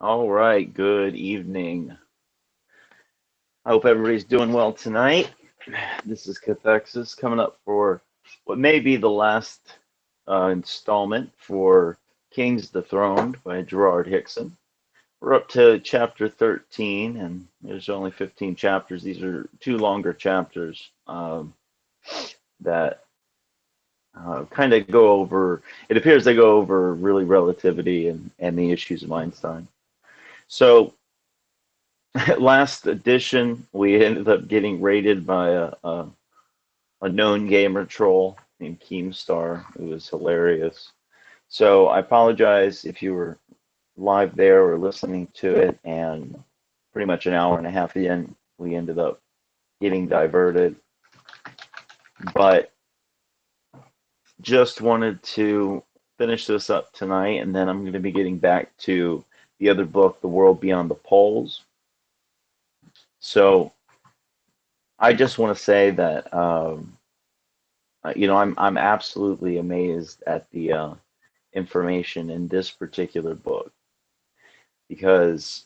All right, good evening. I hope everybody's doing well tonight. This is Cathexis coming up for what may be the last installment for King's Dethroned by Gerrard Hickson. We're up to chapter 13, and there's only 15 chapters. These are two longer chapters that kind of go over, it appears they go over really relativity and the issues of Einstein. So last edition, we ended up getting raided by a known gamer troll named Keemstar. It was hilarious. So I apologize if you were live there or listening to it, and pretty much an hour and a half in, we ended up getting diverted. But just wanted to finish this up tonight, and then I'm going to be getting back to the other book, The World Beyond the Poles. So I just want to say that I'm absolutely amazed at the information in this particular book because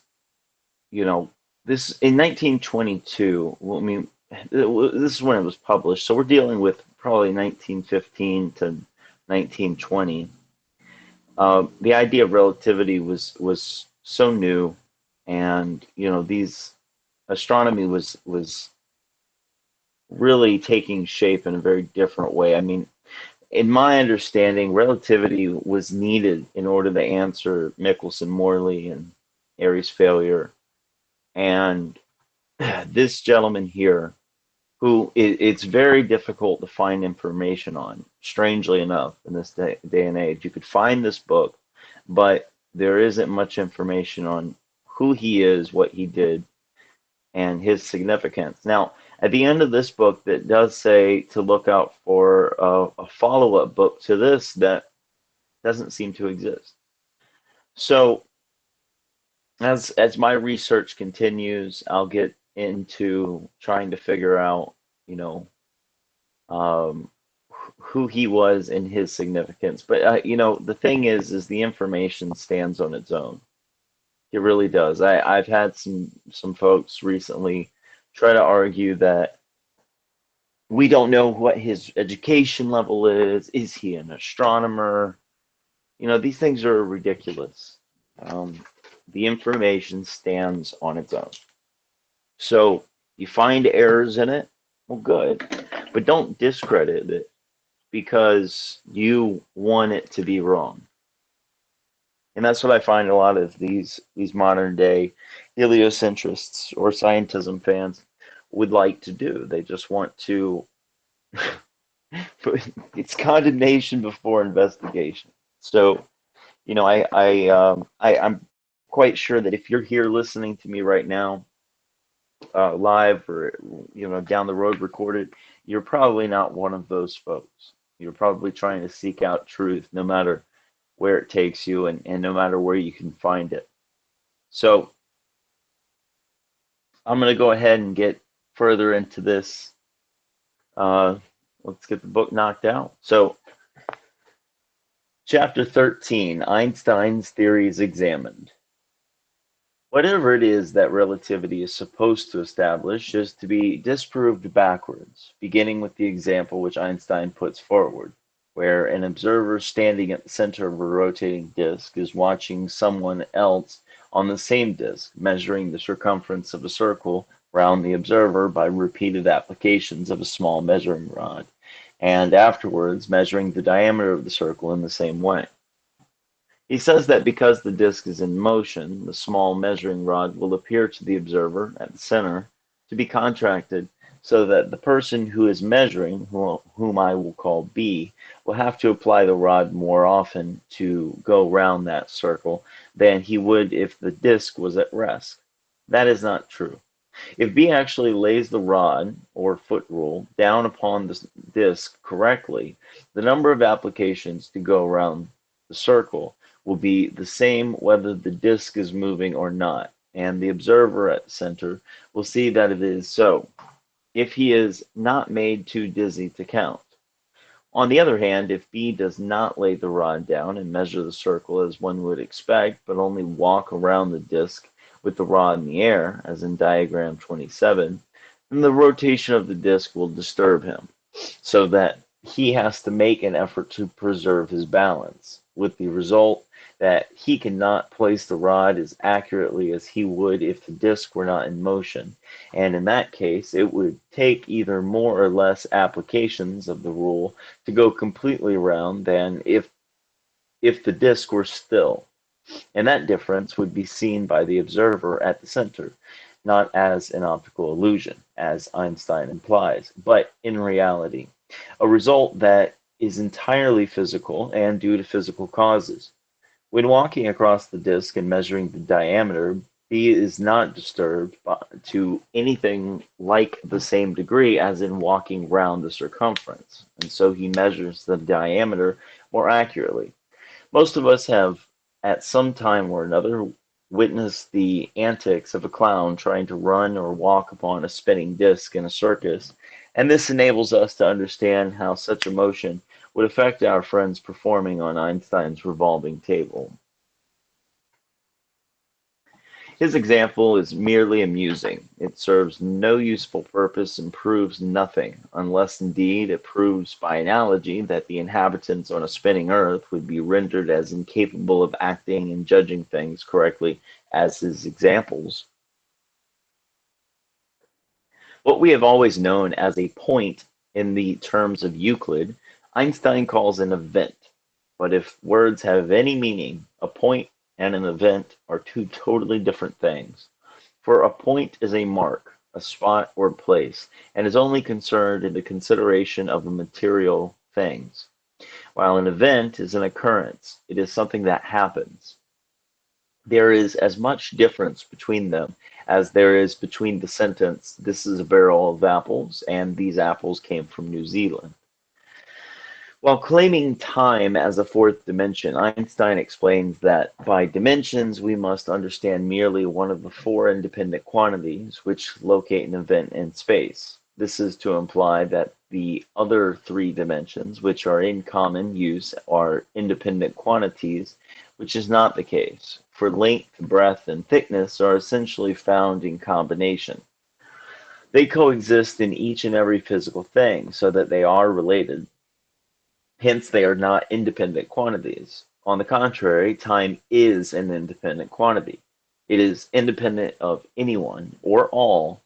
this in 1922. Well, I mean, this is when it was published, so we're dealing with probably 1915 to 1920. The idea of relativity was so new, and these astronomy was really taking shape in a very different way. I mean, in my understanding, relativity was needed in order to answer Michelson-Morley and Airy's failure. And this gentleman here, who it's very difficult to find information on, strangely enough, in this day and age. You could find this book, but there isn't much information on who he is, what he did, and his significance. Now, at the end of this book, that does say to look out for a follow-up book to this that doesn't seem to exist. So, as my research continues, I'll get into trying to figure out, you know, um, who he was and his significance. But the thing is the information stands on its own. It really does. I've had some folks recently try to argue that we don't know what his education level is. Is he an astronomer? These things are ridiculous. Um, the information stands on its own. So you find errors in it, well, good, but don't discredit it because you want it to be wrong. And that's what I find a lot of these modern day heliocentrists or scientism fans would like to do. They just want to it's condemnation before investigation. So, I'm quite sure that if you're here listening to me right now, live or down the road recorded, you're probably not one of those folks. You're probably trying to seek out truth, no matter where it takes you and no matter where you can find it. So I'm going to go ahead and get further into this. Let's get the book knocked out. So, Chapter 13, Einstein's Theories Examined. Whatever it is that relativity is supposed to establish is to be disproved backwards, beginning with the example which Einstein puts forward, where an observer standing at the center of a rotating disk is watching someone else on the same disk, measuring the circumference of a circle round the observer by repeated applications of a small measuring rod, and afterwards measuring the diameter of the circle in the same way. He says that because the disk is in motion, the small measuring rod will appear to the observer at the center to be contracted so that the person who is measuring, whom I will call B, will have to apply the rod more often to go round that circle than he would if the disk was at rest. That is not true. If B actually lays the rod, or foot rule, down upon the disk correctly, the number of applications to go around the circle will be the same whether the disk is moving or not, and the observer at the center will see that it is so, if he is not made too dizzy to count. On the other hand, if B does not lay the rod down and measure the circle as one would expect, but only walk around the disk with the rod in the air, as in diagram 27, then the rotation of the disk will disturb him, so that he has to make an effort to preserve his balance, with the result that he cannot place the rod as accurately as he would if the disk were not in motion. And in that case, it would take either more or less applications of the rule to go completely around than if the disk were still. And that difference would be seen by the observer at the center, not as an optical illusion, as Einstein implies, but in reality, a result that is entirely physical and due to physical causes. When walking across the disk and measuring the diameter, B is not disturbed to anything like the same degree as in walking round the circumference, and so he measures the diameter more accurately. Most of us have, at some time or another, witnessed the antics of a clown trying to run or walk upon a spinning disc in a circus, and this enables us to understand how such a motion would affect our friends performing on Einstein's revolving table. His example is merely amusing. It serves no useful purpose and proves nothing, unless indeed it proves by analogy that the inhabitants on a spinning earth would be rendered as incapable of acting and judging things correctly as his examples. What we have always known as a point in the terms of Euclid, Einstein calls an event. But if words have any meaning, a point and an event are two totally different things. For a point is a mark, a spot or place, and is only concerned in the consideration of the material things, while an event is an occurrence. It is something that happens. There is as much difference between them as there is between the sentence, "This is a barrel of apples," and "These apples came from New Zealand." While claiming time as a fourth dimension, Einstein explains that by dimensions we must understand merely one of the four independent quantities which locate an event in space. This is to imply that the other three dimensions, which are in common use, are independent quantities, which is not the case, for length, breadth, and thickness are essentially found in combination. They coexist in each and every physical thing, so that they are related. Hence, they are not independent quantities. On the contrary, time is an independent quantity. It is independent of anyone or all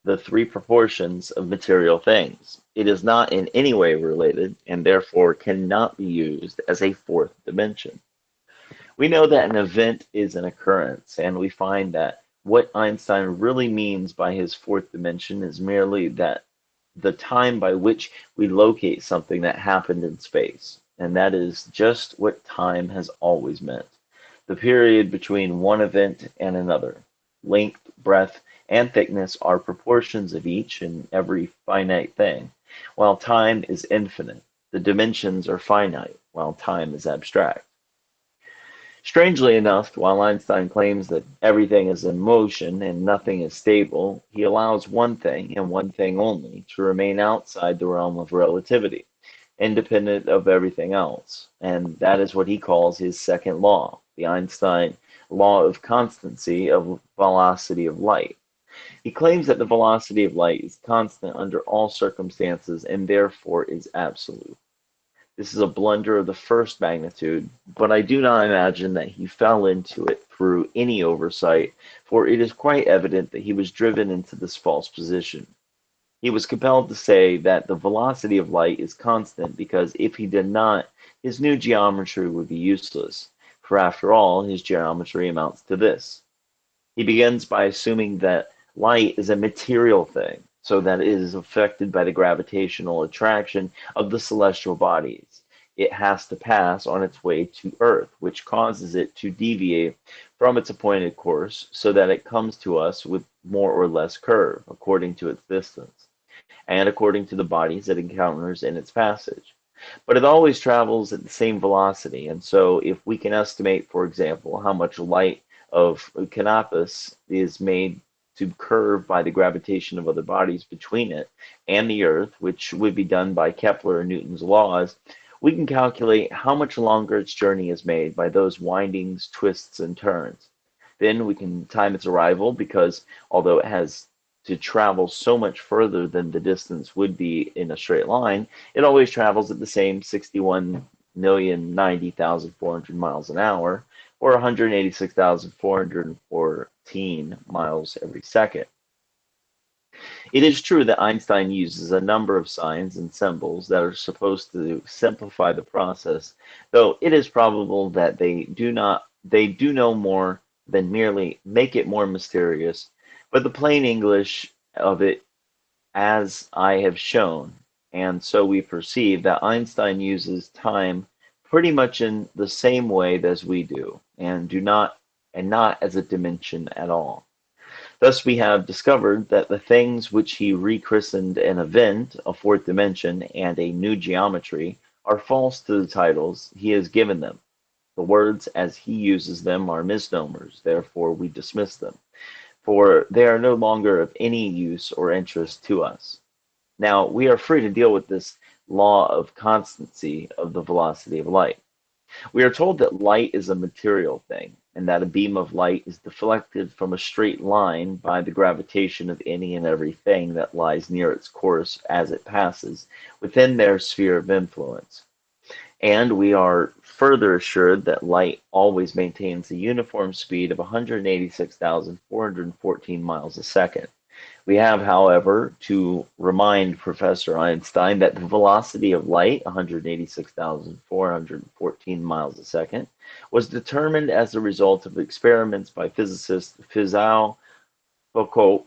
the three proportions of material things. It is not in any way related and therefore cannot be used as a fourth dimension. We know that an event is an occurrence, and we find that what Einstein really means by his fourth dimension is merely that the time by which we locate something that happened in space. And that is just what time has always meant. The period between one event and another. Length, breadth, and thickness are proportions of each and every finite thing, while time is infinite. The dimensions are finite, while time is abstract. Strangely enough, while Einstein claims that everything is in motion and nothing is stable, he allows one thing, and one thing only, to remain outside the realm of relativity, independent of everything else. And that is what he calls his second law, the Einstein law of constancy of velocity of light. He claims that the velocity of light is constant under all circumstances and therefore is absolute. This is a blunder of the first magnitude, but I do not imagine that he fell into it through any oversight, for it is quite evident that he was driven into this false position. He was compelled to say that the velocity of light is constant because if he did not, his new geometry would be useless, for after all, his geometry amounts to this. He begins by assuming that light is a material thing, so that it is affected by the gravitational attraction of the celestial bodies. It has to pass on its way to Earth, which causes it to deviate from its appointed course so that it comes to us with more or less curve, according to its distance, and according to the bodies it encounters in its passage. But it always travels at the same velocity, and so if we can estimate, for example, how much light of canopus is made to curve by the gravitation of other bodies between it and the Earth, which would be done by Kepler and Newton's laws, we can calculate how much longer its journey is made by those windings, twists, and turns. Then we can time its arrival because although it has to travel so much further than the distance would be in a straight line, it always travels at the same 61,090,400 miles an hour, or 186,414 miles every second. It is true that Einstein uses a number of signs and symbols that are supposed to simplify the process, though it is probable that they do no more than merely make it more mysterious, but the plain English of it, as I have shown, and so we perceive that Einstein uses time pretty much in the same way as we do, and not as a dimension at all. Thus we have discovered that the things which he rechristened an event, a fourth dimension, and a new geometry are false to the titles he has given them. The words as he uses them are misnomers, therefore we dismiss them, for they are no longer of any use or interest to us. Now we are free to deal with this law of constancy of the velocity of light. We are told that light is a material thing, and that a beam of light is deflected from a straight line by the gravitation of any and every thing that lies near its course as it passes within their sphere of influence. And we are further assured that light always maintains a uniform speed of 186,414 miles a second. We have, however, to remind Professor Einstein that the velocity of light, 186,414 miles a second, was determined as a result of experiments by physicists Fizeau, Foucault,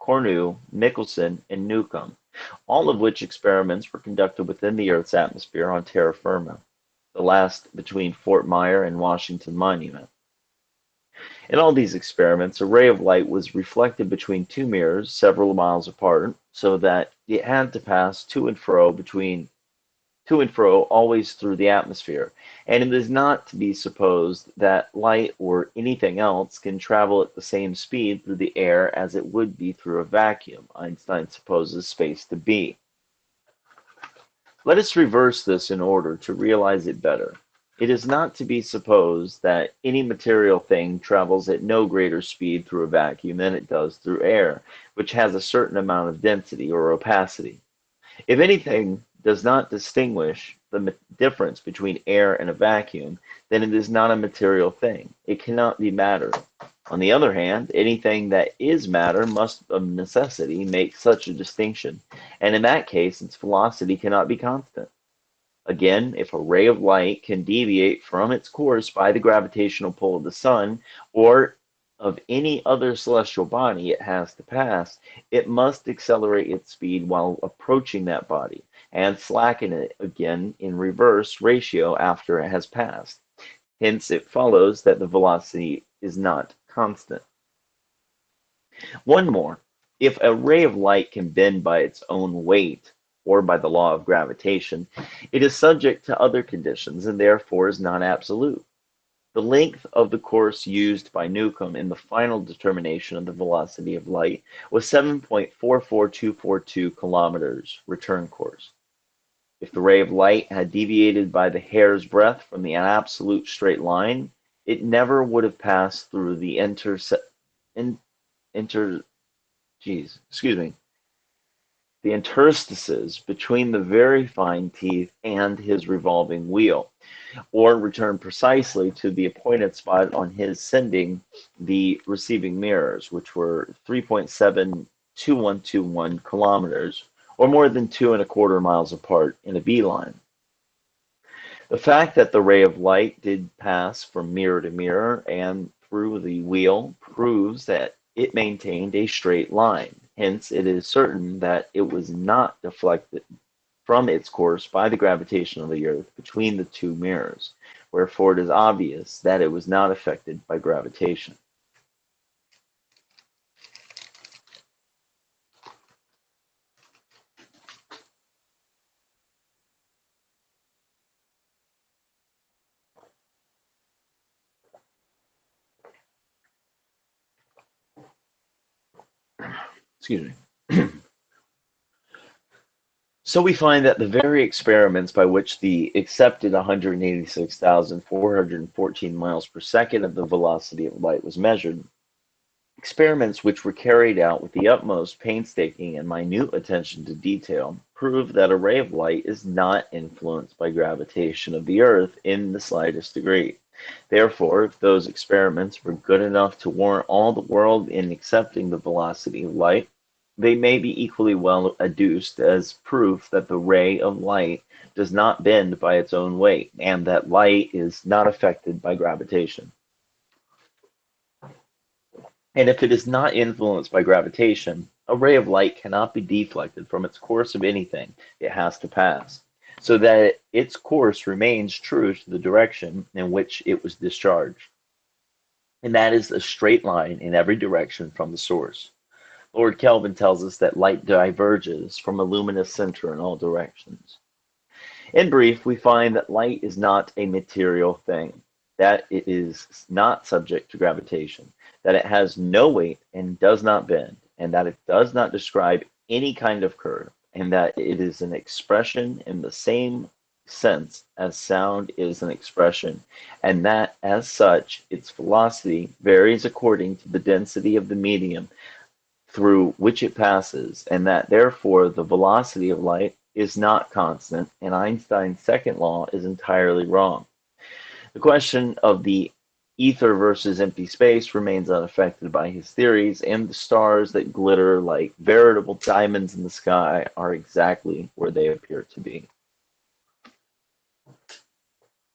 Cornu, Michelson, and Newcomb, all of which experiments were conducted within the Earth's atmosphere on terra firma, the last between Fort Myer and Washington Monument. In all these experiments, a ray of light was reflected between two mirrors several miles apart, so that it had to pass to and fro always through the atmosphere, and it is not to be supposed that light or anything else can travel at the same speed through the air as it would be through a vacuum, Einstein supposes space to be. Let us reverse this in order to realize it better. It is not to be supposed that any material thing travels at no greater speed through a vacuum than it does through air, which has a certain amount of density or opacity. If anything does not distinguish the difference between air and a vacuum, then it is not a material thing. It cannot be matter. On the other hand, anything that is matter must of necessity make such a distinction, and in that case its velocity cannot be constant. Again, if a ray of light can deviate from its course by the gravitational pull of the sun or of any other celestial body it has to pass, it must accelerate its speed while approaching that body and slacken it again in reverse ratio after it has passed. Hence, it follows that the velocity is not constant. One more. If a ray of light can bend by its own weight, or by the law of gravitation, it is subject to other conditions and therefore is not absolute. The length of the course used by Newcomb in the final determination of the velocity of light was 7.44242 kilometers return course. If the ray of light had deviated by the hair's breadth from the absolute straight line, it never would have passed through the in, inter geez, excuse me, the interstices between the very fine teeth and his revolving wheel, or return precisely to the appointed spot on his sending the receiving mirrors, which were 3.72121 kilometers, or more than 2.25 miles apart in a beeline. The fact that the ray of light did pass from mirror to mirror and through the wheel proves that it maintained a straight line. Hence, it is certain that it was not deflected from its course by the gravitation of the Earth between the two mirrors, wherefore it is obvious that it was not affected by gravitation. Excuse me. So we find that the very experiments by which the accepted 186,414 miles per second of the velocity of light was measured, experiments which were carried out with the utmost painstaking and minute attention to detail, prove that a ray of light is not influenced by gravitation of the Earth in the slightest degree. Therefore, if those experiments were good enough to warrant all the world in accepting the velocity of light, they may be equally well adduced as proof that the ray of light does not bend by its own weight, and that light is not affected by gravitation. And if it is not influenced by gravitation, a ray of light cannot be deflected from its course of anything it has to pass, so that its course remains true to the direction in which it was discharged, and that is a straight line in every direction from the source. Lord Kelvin tells us that light diverges from a luminous center in all directions. In brief, we find that light is not a material thing, that it is not subject to gravitation, that it has no weight and does not bend, and that it does not describe any kind of curve, and that it is an expression in the same sense as sound is an expression, and that as such its velocity varies according to the density of the medium through which it passes, and that therefore the velocity of light is not constant, and Einstein's second law is entirely wrong. The question of the ether versus empty space remains unaffected by his theories, and the stars that glitter like veritable diamonds in the sky are exactly where they appear to be.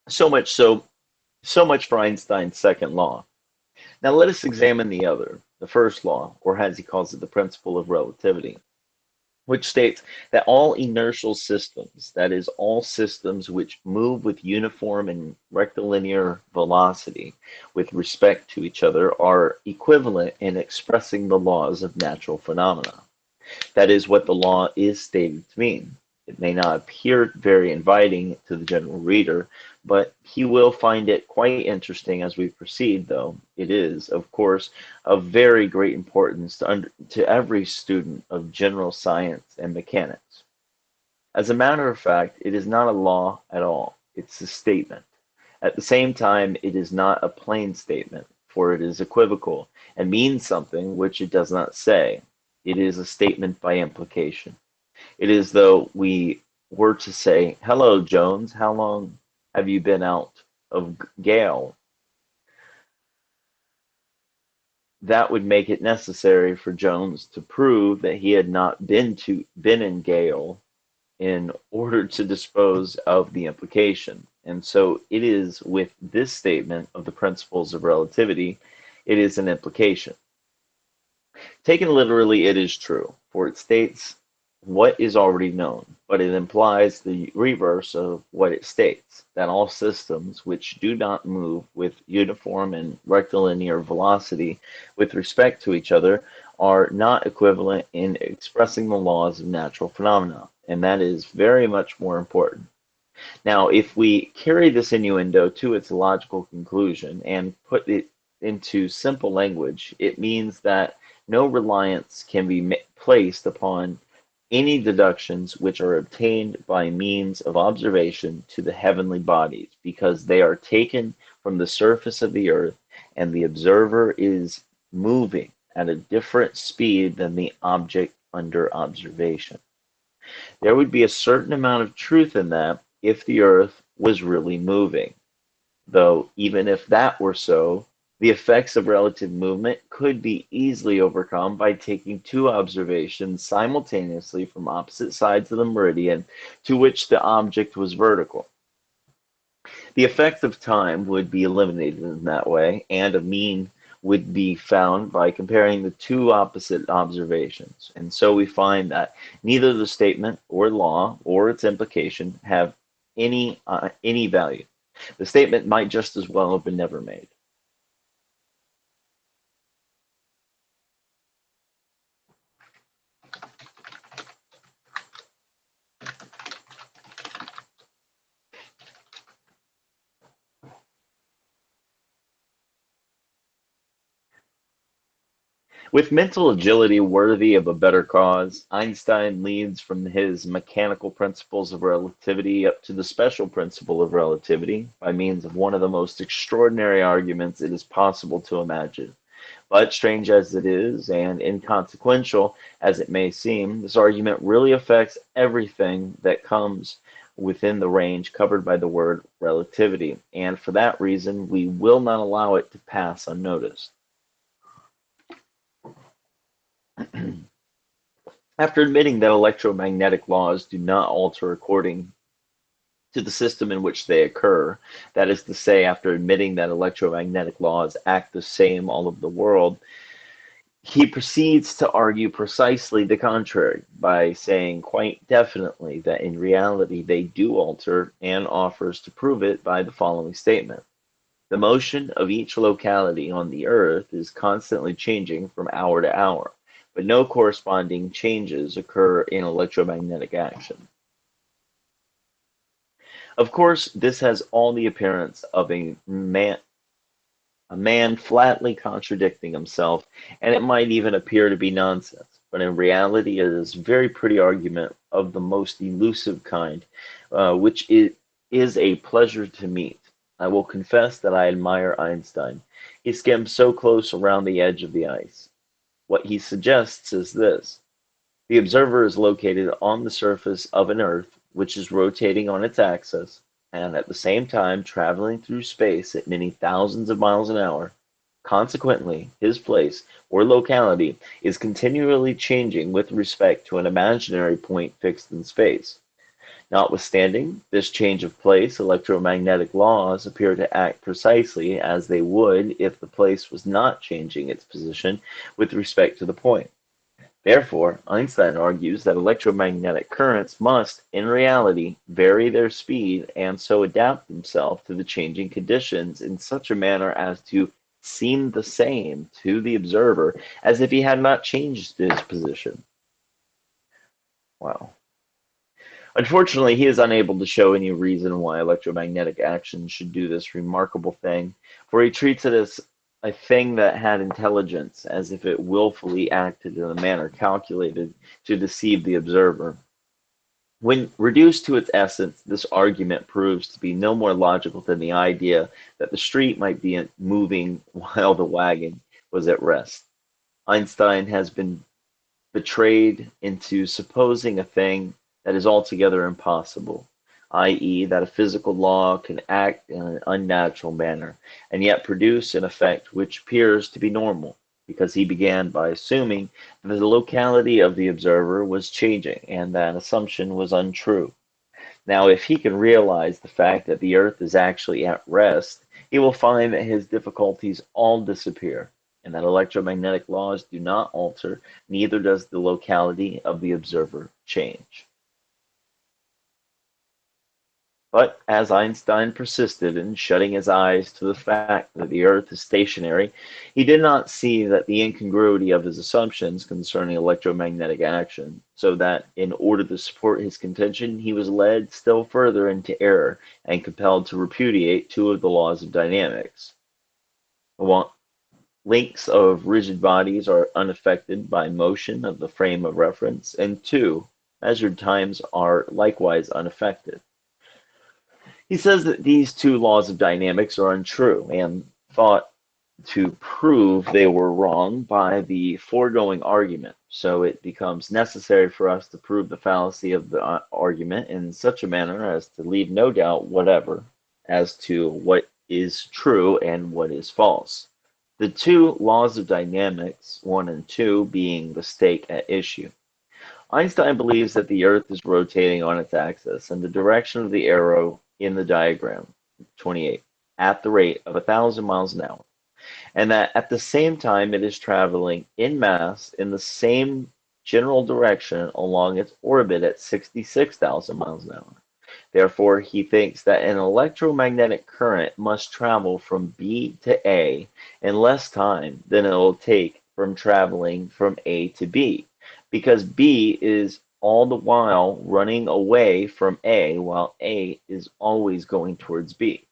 So much for Einstein's second law. Now let us examine the other, the first law, or as he calls it, the principle of relativity, which states that all inertial systems, that is, all systems which move with uniform and rectilinear velocity with respect to each other, are equivalent in expressing the laws of natural phenomena. That is what the law is stated to mean. It may not appear very inviting to the general reader, but he will find it quite interesting as we proceed, though it is, of course, of very great importance to every student of general science and mechanics. As a matter of fact, it is not a law at all. It's a statement. At the same time, it is not a plain statement, for it is equivocal and means something which it does not say. It is a statement by implication. It is though we were to say, "Hello, Jones, how long have you been out of Gale?" That would make it necessary for Jones to prove that he had not been in Gale in order to dispose of the implication. And so it is with this statement of the principles of relativity, it is an implication. Taken literally, it is true, for it states what is already known, but it implies the reverse of what it states, that all systems which do not move with uniform and rectilinear velocity with respect to each other are not equivalent in expressing the laws of natural phenomena, and that is very much more important. Now, if we carry this innuendo to its logical conclusion and put it into simple language, it means that no reliance can be placed upon any deductions which are obtained by means of observation to the heavenly bodies, because they are taken from the surface of the earth, and the observer is moving at a different speed than the object under observation. There would be a certain amount of truth in that if the earth was really moving, though even if that were so, the effects of relative movement could be easily overcome by taking two observations simultaneously from opposite sides of the meridian to which the object was vertical. The effect of time would be eliminated in that way, and a mean would be found by comparing the two opposite observations. And so we find that neither the statement or law or its implication have any value. The statement might just as well have been never made. With mental agility worthy of a better cause, Einstein leads from his mechanical principles of relativity up to the special principle of relativity by means of one of the most extraordinary arguments it is possible to imagine. But strange as it is, and inconsequential as it may seem, this argument really affects everything that comes within the range covered by the word relativity, and for that reason we will not allow it to pass unnoticed. After admitting that electromagnetic laws do not alter according to the system in which they occur, that is to say, after admitting that electromagnetic laws act the same all over the world, he proceeds to argue precisely the contrary by saying quite definitely that in reality they do alter, and offers to prove it by the following statement. The motion of each locality on the Earth is constantly changing from hour to hour, but no corresponding changes occur in electromagnetic action. Of course, this has all the appearance of a man flatly contradicting himself, and it might even appear to be nonsense, but in reality it is a very pretty argument of the most elusive kind, which it is a pleasure to meet. I will confess that I admire Einstein. He skims so close around the edge of the ice. What he suggests is this. The observer is located on the surface of an Earth which is rotating on its axis, and at the same time traveling through space at many thousands of miles an hour. Consequently, his place, or locality, is continually changing with respect to an imaginary point fixed in space. Notwithstanding this change of place, electromagnetic laws appear to act precisely as they would if the place was not changing its position with respect to the point. Therefore, Einstein argues that electromagnetic currents must, in reality, vary their speed and so adapt themselves to the changing conditions in such a manner as to seem the same to the observer as if he had not changed his position. Wow. Unfortunately, he is unable to show any reason why electromagnetic action should do this remarkable thing, for he treats it as a thing that had intelligence, as if it willfully acted in a manner calculated to deceive the observer. When reduced to its essence, this argument proves to be no more logical than the idea that the street might be moving while the wagon was at rest. Einstein has been betrayed into supposing a thing that is altogether impossible, i.e., that a physical law can act in an unnatural manner, and yet produce an effect which appears to be normal, because he began by assuming that the locality of the observer was changing, and that assumption was untrue. Now, if he can realize the fact that the Earth is actually at rest, he will find that his difficulties all disappear, and that electromagnetic laws do not alter, neither does the locality of the observer change. But as Einstein persisted in shutting his eyes to the fact that the Earth is stationary, he did not see that the incongruity of his assumptions concerning electromagnetic action, so that in order to support his contention, he was led still further into error and compelled to repudiate two of the laws of dynamics. One, links of rigid bodies are unaffected by motion of the frame of reference, and two, measured times are likewise unaffected. He says that these two laws of dynamics are untrue, and thought to prove they were wrong by the foregoing argument. So it becomes necessary for us to prove the fallacy of the argument in such a manner as to leave no doubt whatever as to what is true and what is false. The two laws of dynamics, 1 and 2, being the stake at issue. Einstein believes that the Earth is rotating on its axis, and the direction of the arrow in the diagram, 28, at the rate of 1,000 miles an hour, and that at the same time it is traveling in mass in the same general direction along its orbit at 66,000 miles an hour. Therefore, he thinks that an electromagnetic current must travel from B to A in less time than it will take from traveling from A to B, because B is all the while running away from A while A is always going towards B.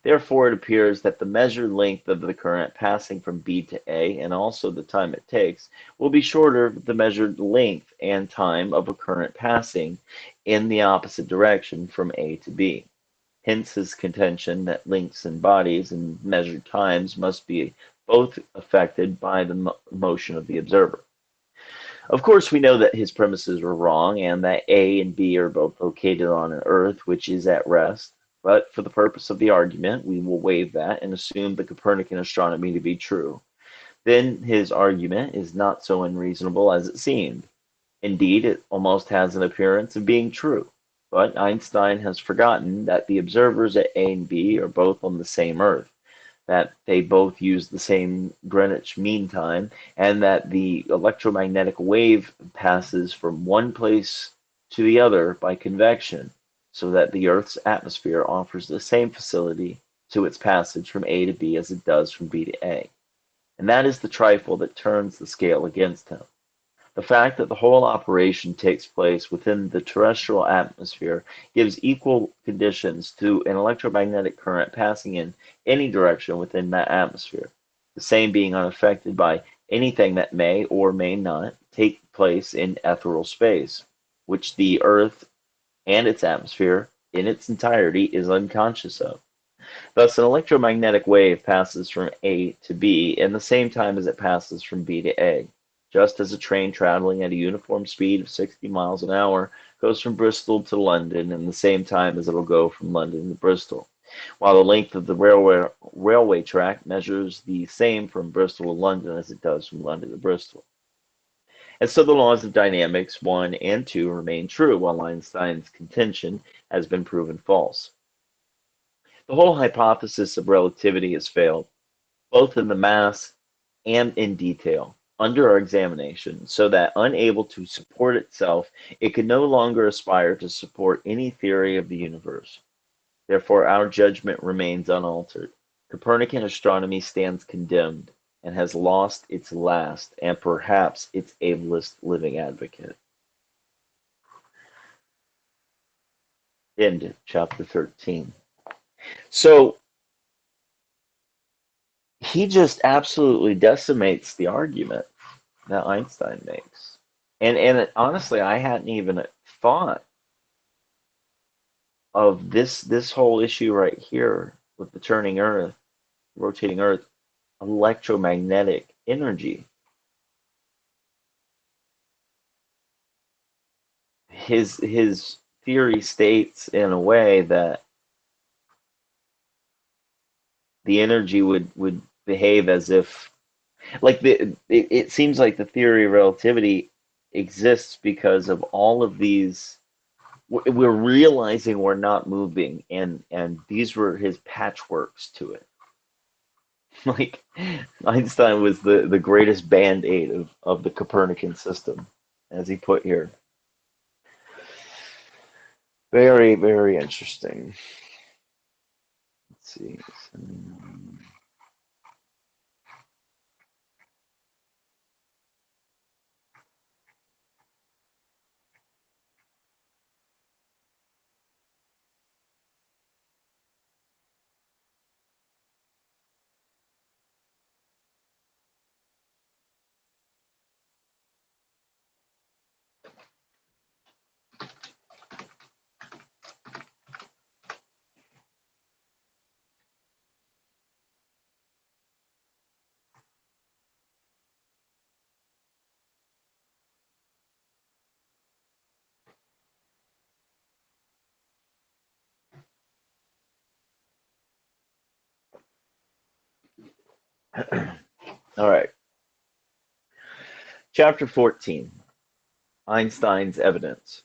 Therefore, it appears that the measured length of the current passing from B to A, and also the time it takes, will be shorter than the measured length and time of a current passing in the opposite direction from A to B. Hence his contention that lengths in bodies and measured times must be both affected by the motion of the observer. Of course, we know that his premises were wrong and that A and B are both located on an Earth which is at rest, but for the purpose of the argument, we will waive that and assume the Copernican astronomy to be true. Then his argument is not so unreasonable as it seemed. Indeed, it almost has an appearance of being true. But Einstein has forgotten that the observers at A and B are both on the same Earth, that they both use the same Greenwich Mean Time, and that the electromagnetic wave passes from one place to the other by convection, so that the Earth's atmosphere offers the same facility to its passage from A to B as it does from B to A. And that is the trifle that turns the scale against him. The fact that the whole operation takes place within the terrestrial atmosphere gives equal conditions to an electromagnetic current passing in any direction within that atmosphere, the same being unaffected by anything that may or may not take place in ethereal space, which the Earth and its atmosphere in its entirety is unconscious of. Thus, an electromagnetic wave passes from A to B in the same time as it passes from B to A, just as a train traveling at a uniform speed of 60 miles an hour goes from Bristol to London in the same time as it will go from London to Bristol, while the length of the railway track measures the same from Bristol to London as it does from London to Bristol. And so the laws of dynamics 1 and 2 remain true, while Einstein's contention has been proven false. The whole hypothesis of relativity has failed, both in the mass and in detail, under our examination, so that unable to support itself, it can no longer aspire to support any theory of the universe. Therefore, our judgment remains unaltered. Copernican astronomy stands condemned and has lost its last and perhaps its ablest living advocate. End chapter 13. So he just absolutely decimates the argument that Einstein makes. And honestly, I hadn't even thought of this whole issue right here with the turning Earth, rotating Earth, electromagnetic energy. His theory states in a way that the energy would behave as if, like, it seems like the theory of relativity exists because of all of these. We're realizing we're not moving, and these were his patchworks to it. Like, Einstein was the greatest band-aid of the Copernican system, as he put here. Very, very interesting. Let's see. All right. Chapter 14, Einstein's evidence.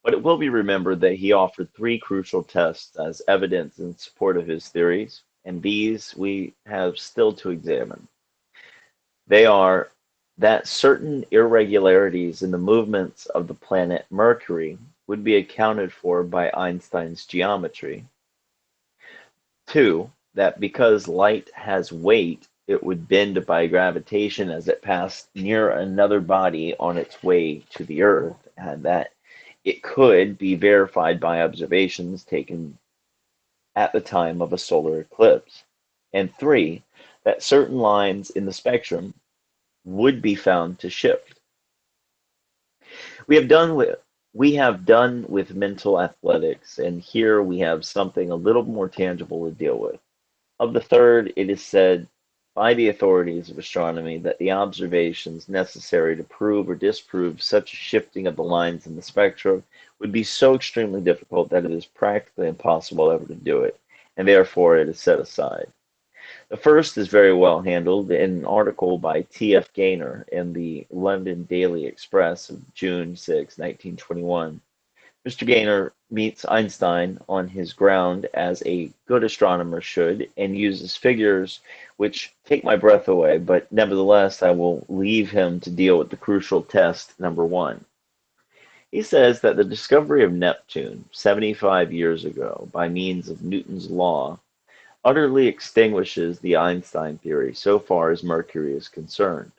But it will be remembered that he offered three crucial tests as evidence in support of his theories, and these we have still to examine. They are that certain irregularities in the movements of the planet Mercury would be accounted for by Einstein's geometry. Two, that because light has weight, it would bend by gravitation as it passed near another body on its way to the Earth, and that it could be verified by observations taken at the time of a solar eclipse. And three, that certain lines in the spectrum would be found to shift. We have done with we have done with mental athletics, and here we have something a little more tangible to deal with. Of the third, it is said by the authorities of astronomy that the observations necessary to prove or disprove such a shifting of the lines in the spectrum would be so extremely difficult that it is practically impossible ever to do it, and therefore it is set aside. The first is very well handled in an article by T.F. Gaynor in the London Daily Express of June 6, 1921. Mr. Gaynor meets Einstein on his ground as a good astronomer should and uses figures which take my breath away, but nevertheless I will leave him to deal with the crucial test number one. He says that the discovery of Neptune 75 years ago by means of Newton's law utterly extinguishes the Einstein theory so far as Mercury is concerned.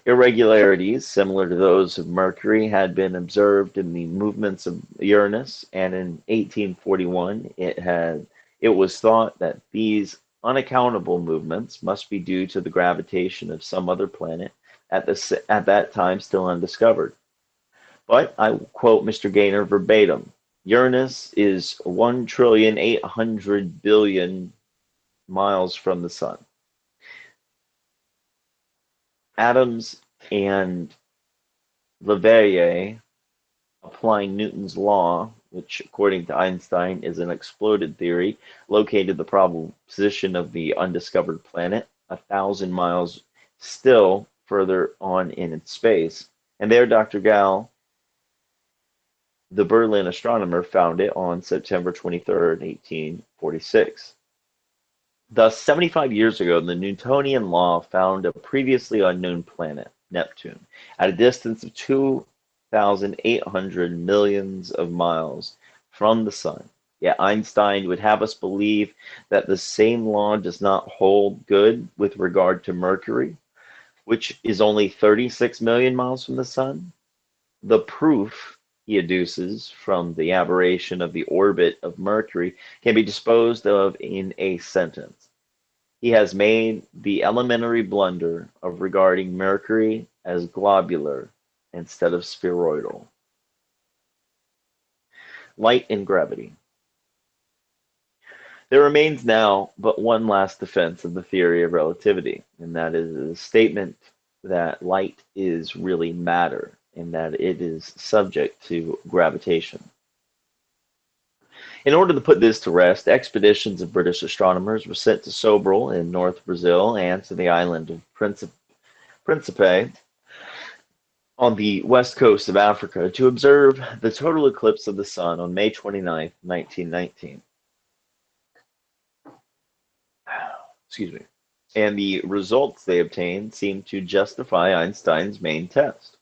Irregularities similar to those of Mercury had been observed in the movements of Uranus, and in 1841 it was thought that these unaccountable movements must be due to the gravitation of some other planet at that time still undiscovered. But I quote Mr. Gaynor verbatim: Uranus is 1,800,000,000,000 miles from the sun. Adams and Leverrier, applying Newton's law, which according to Einstein is an exploded theory, located the probable position of the undiscovered planet 1,000 miles still further on in space. And there Dr. Gall, the Berlin astronomer, found it on September 23rd, 1846. Thus, 75 years ago, the Newtonian law found a previously unknown planet, Neptune, at a distance of 2,800 millions of miles from the sun. Yet Einstein would have us believe that the same law does not hold good with regard to Mercury, which is only 36 million miles from the sun. The proof he adduces from the aberration of the orbit of Mercury can be disposed of in a sentence. He has made the elementary blunder of regarding Mercury as globular instead of spheroidal. Light and gravity. There remains now but one last defense of the theory of relativity, and that is the statement that light is really matter and that it is subject to gravitation. In order to put this to rest, expeditions of British astronomers were sent to Sobral in North Brazil and to the island of Principe on the west coast of Africa to observe the total eclipse of the sun on May 29th, 1919. Excuse me. And the results they obtained seemed to justify Einstein's main test.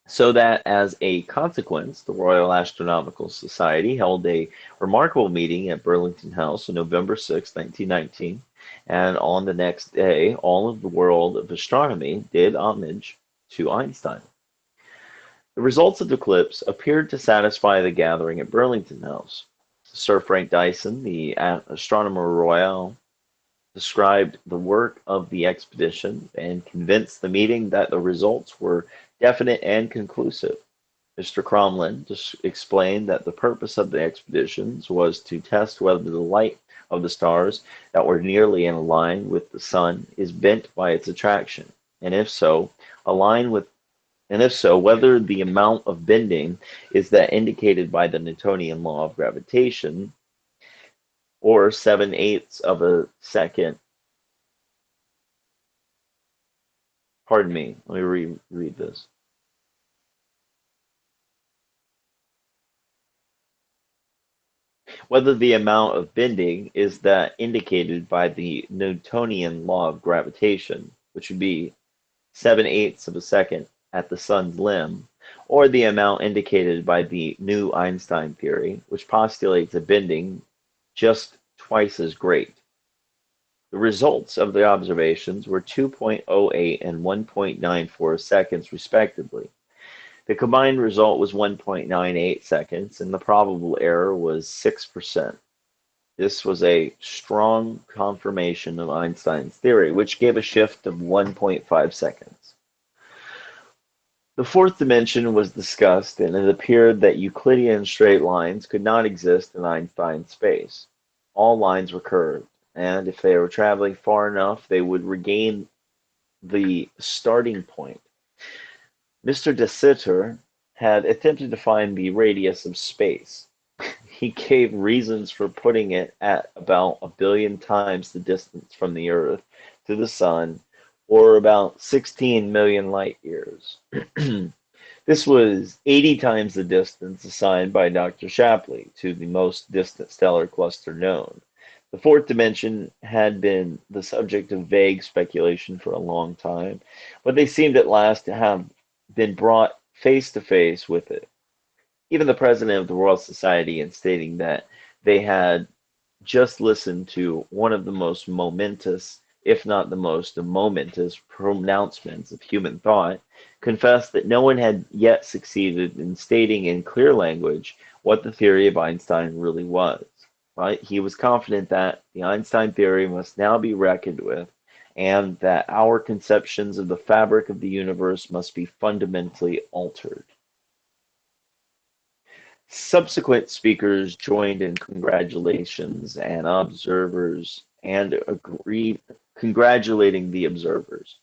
So that as a consequence, the Royal Astronomical Society held a remarkable meeting at Burlington House on November 6, 1919, and on the next day, all of the world of astronomy did homage to Einstein. The results of the eclipse appeared to satisfy the gathering at Burlington House. Sir Frank Dyson, the Astronomer Royal, described the work of the expedition and convinced the meeting that the results were definite and conclusive. Mr. Cromlin explained that the purpose of the expeditions was to test whether the light of the stars that were nearly in a line with the sun is bent by its attraction, and if so, whether the amount of bending is that indicated by the Newtonian law of gravitation, or 7/8 of a second. Pardon me, let me reread this. Whether the amount of bending is that indicated by the Newtonian law of gravitation, which would be 7/8 of a second at the sun's limb, or the amount indicated by the new Einstein theory, which postulates a bending just twice as great. The results of the observations were 2.08 and 1.94 seconds respectively. The combined result was 1.98 seconds, and the probable error was 6%. This was a strong confirmation of Einstein's theory, which gave a shift of 1.5 seconds. The fourth dimension was discussed, and it appeared that Euclidean straight lines could not exist in Einstein's space. All lines were curved, and if they were traveling far enough, they would regain the starting point. Mr. De Sitter had attempted to find the radius of space. He gave reasons for putting it at about 1 billion times the distance from the Earth to the Sun, or about 16 million light years. This was 80 times the distance assigned by Dr. Shapley to the most distant stellar cluster known. The fourth dimension had been the subject of vague speculation for a long time, but they seemed at last to have been brought face to face with it. Even the president of the Royal Society, in stating that they had just listened to one of the most momentous, if not the most momentous, pronouncements of human thought, confessed that no one had yet succeeded in stating in clear language what the theory of Einstein really was. Right? He was confident that the Einstein theory must now be reckoned with, and that our conceptions of the fabric of the universe must be fundamentally altered. Subsequent speakers joined in congratulations and observers and agreed congratulating the observers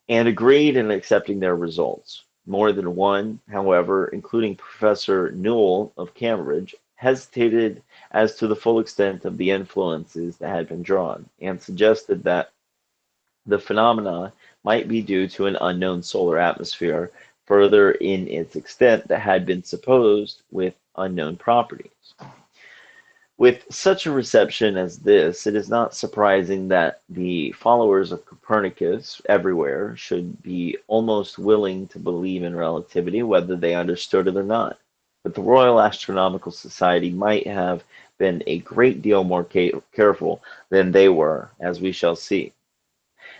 and agreed in accepting their results. More than one, however, including Professor Newell of Cambridge, hesitated as to the full extent of the influences that had been drawn and suggested that the phenomena might be due to an unknown solar atmosphere further in its extent that had been supposed with unknown properties. With such a reception as this, it is not surprising that the followers of Copernicus everywhere should be almost willing to believe in relativity, whether they understood it or not. But the Royal Astronomical Society might have been a great deal more careful than they were, as we shall see.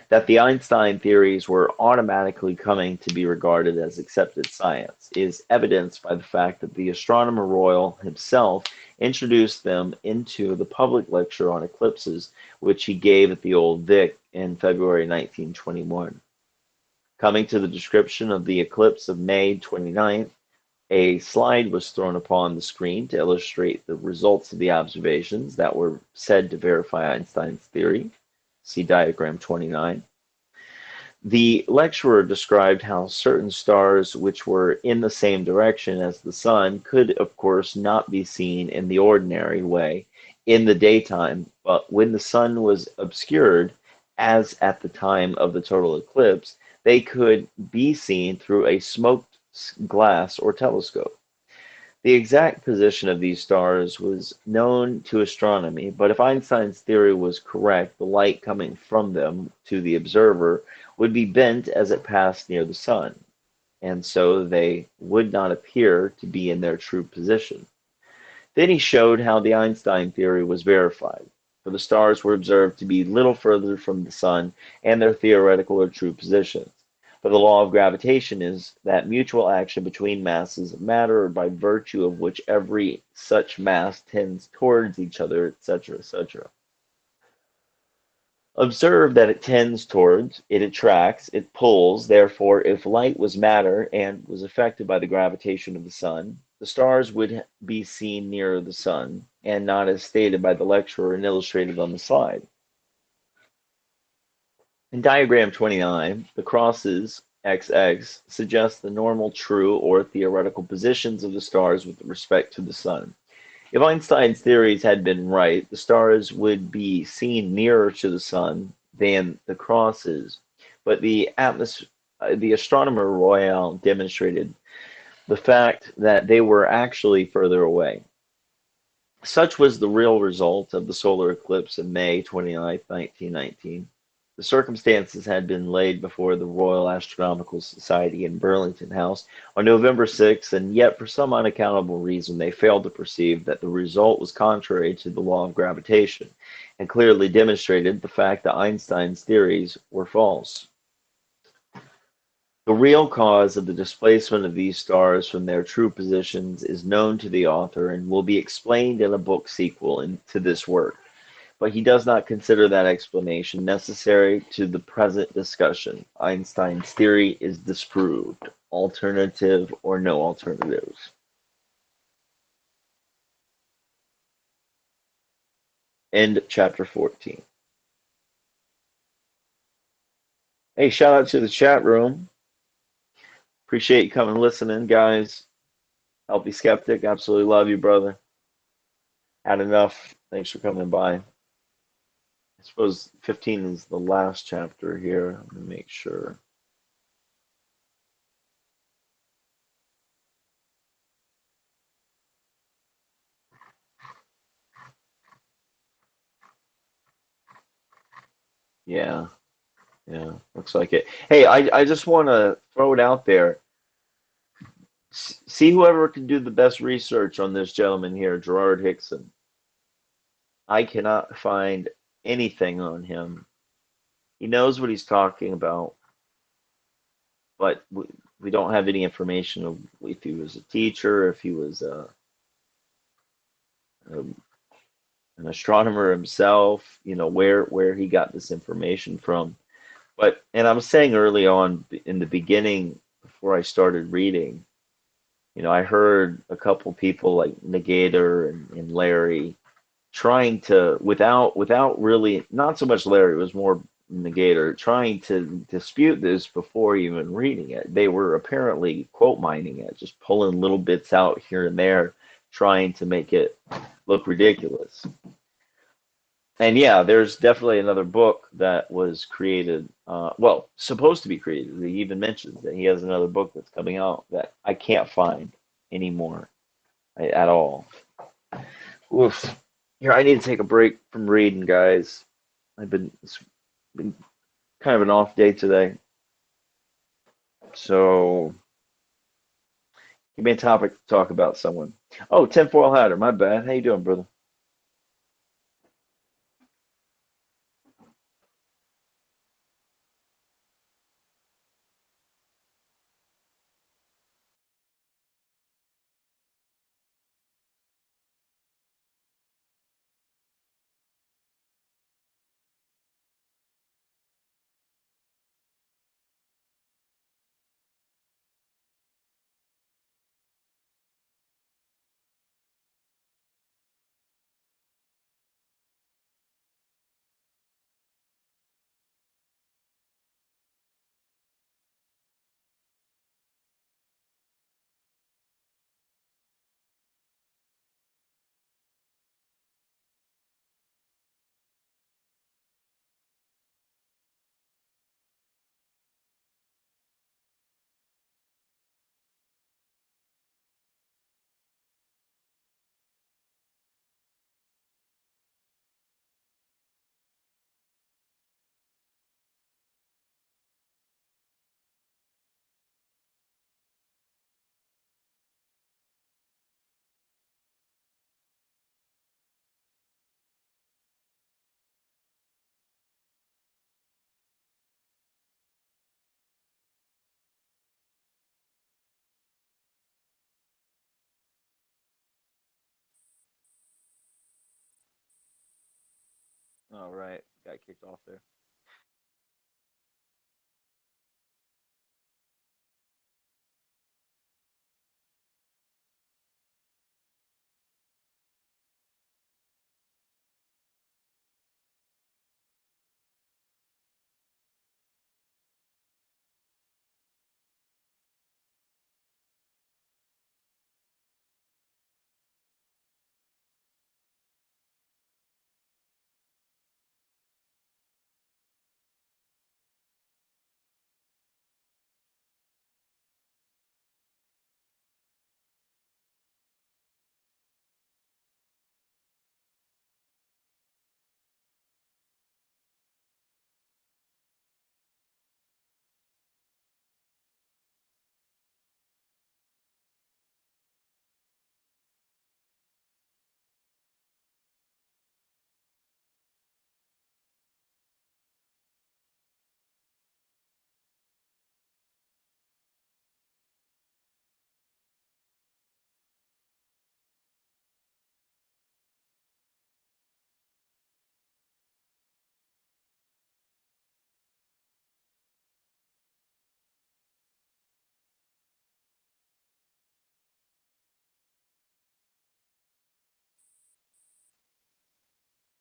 That the Einstein theories were automatically coming to be regarded as accepted science is evidenced by the fact that the Astronomer Royal himself introduced them into the public lecture on eclipses, which he gave at the Old Vic in February 1921. Coming to the description of the eclipse of May 29th, a slide was thrown upon the screen to illustrate the results of the observations that were said to verify Einstein's theory. See diagram 29. The lecturer described how certain stars which were in the same direction as the sun could, of course, not be seen in the ordinary way in the daytime, but when the sun was obscured, as at the time of the total eclipse, they could be seen through a smoked glass or telescope. The exact position of these stars was known to astronomy, but if Einstein's theory was correct, the light coming from them to the observer would be bent as it passed near the sun, and so they would not appear to be in their true position. Then he showed how the Einstein theory was verified, for the stars were observed to be little further from the sun and their theoretical or true positions. For the law of gravitation is that mutual action between masses of matter by virtue of which every such mass tends towards each other, etc., etc. Observe that it tends towards, it attracts, it pulls. Therefore, if light was matter and was affected by the gravitation of the sun, the stars would be seen nearer the sun, and not as stated by the lecturer and illustrated on the slide. In diagram 29, the crosses XX suggest the normal true or theoretical positions of the stars with respect to the sun. If Einstein's theories had been right, the stars would be seen nearer to the sun than the crosses, but the Astronomer Royal demonstrated the fact that they were actually further away. Such was the real result of the solar eclipse of May 29, 1919. The circumstances had been laid before the Royal Astronomical Society in Burlington House on November 6, and yet for some unaccountable reason they failed to perceive that the result was contrary to the law of gravitation, and clearly demonstrated the fact that Einstein's theories were false. The real cause of the displacement of these stars from their true positions is known to the author and will be explained in a book sequel to this work, but he does not consider that explanation necessary to the present discussion. Einstein's theory is disproved, alternative or no alternatives. End chapter 14. Hey, shout out to the chat room. Appreciate you coming and listening, guys. Healthy Skeptic, absolutely love you, brother. Had enough. Thanks for coming by. I suppose 15 is the last chapter here. Let me make sure. Yeah, yeah, looks like it. Hey, I just want to throw it out there. See whoever can do the best research on this gentleman here, Gerrard Hickson. I cannot find anything on him. He knows what he's talking about, but we don't have any information of if he was a teacher, if he was a an astronomer himself, where he got this information from. But and I was saying early on in the beginning before I started reading, I heard a couple people like Negator and Larry trying to without really not so much Larry, it was more Negator trying to dispute this before even reading it. They were apparently quote mining it, just pulling little bits out here and there, trying to make it look ridiculous. And yeah, there's definitely another book that was created, well, supposed to be created. He even mentions that he has another book that's coming out that I can't find anymore at all. Oof. Here, I need to take a break from reading, guys. It's been kind of an off day today. So give me a topic to talk about someone. Oh, tinfoil hatter, my bad. How you doing, brother? All right, got kicked off there.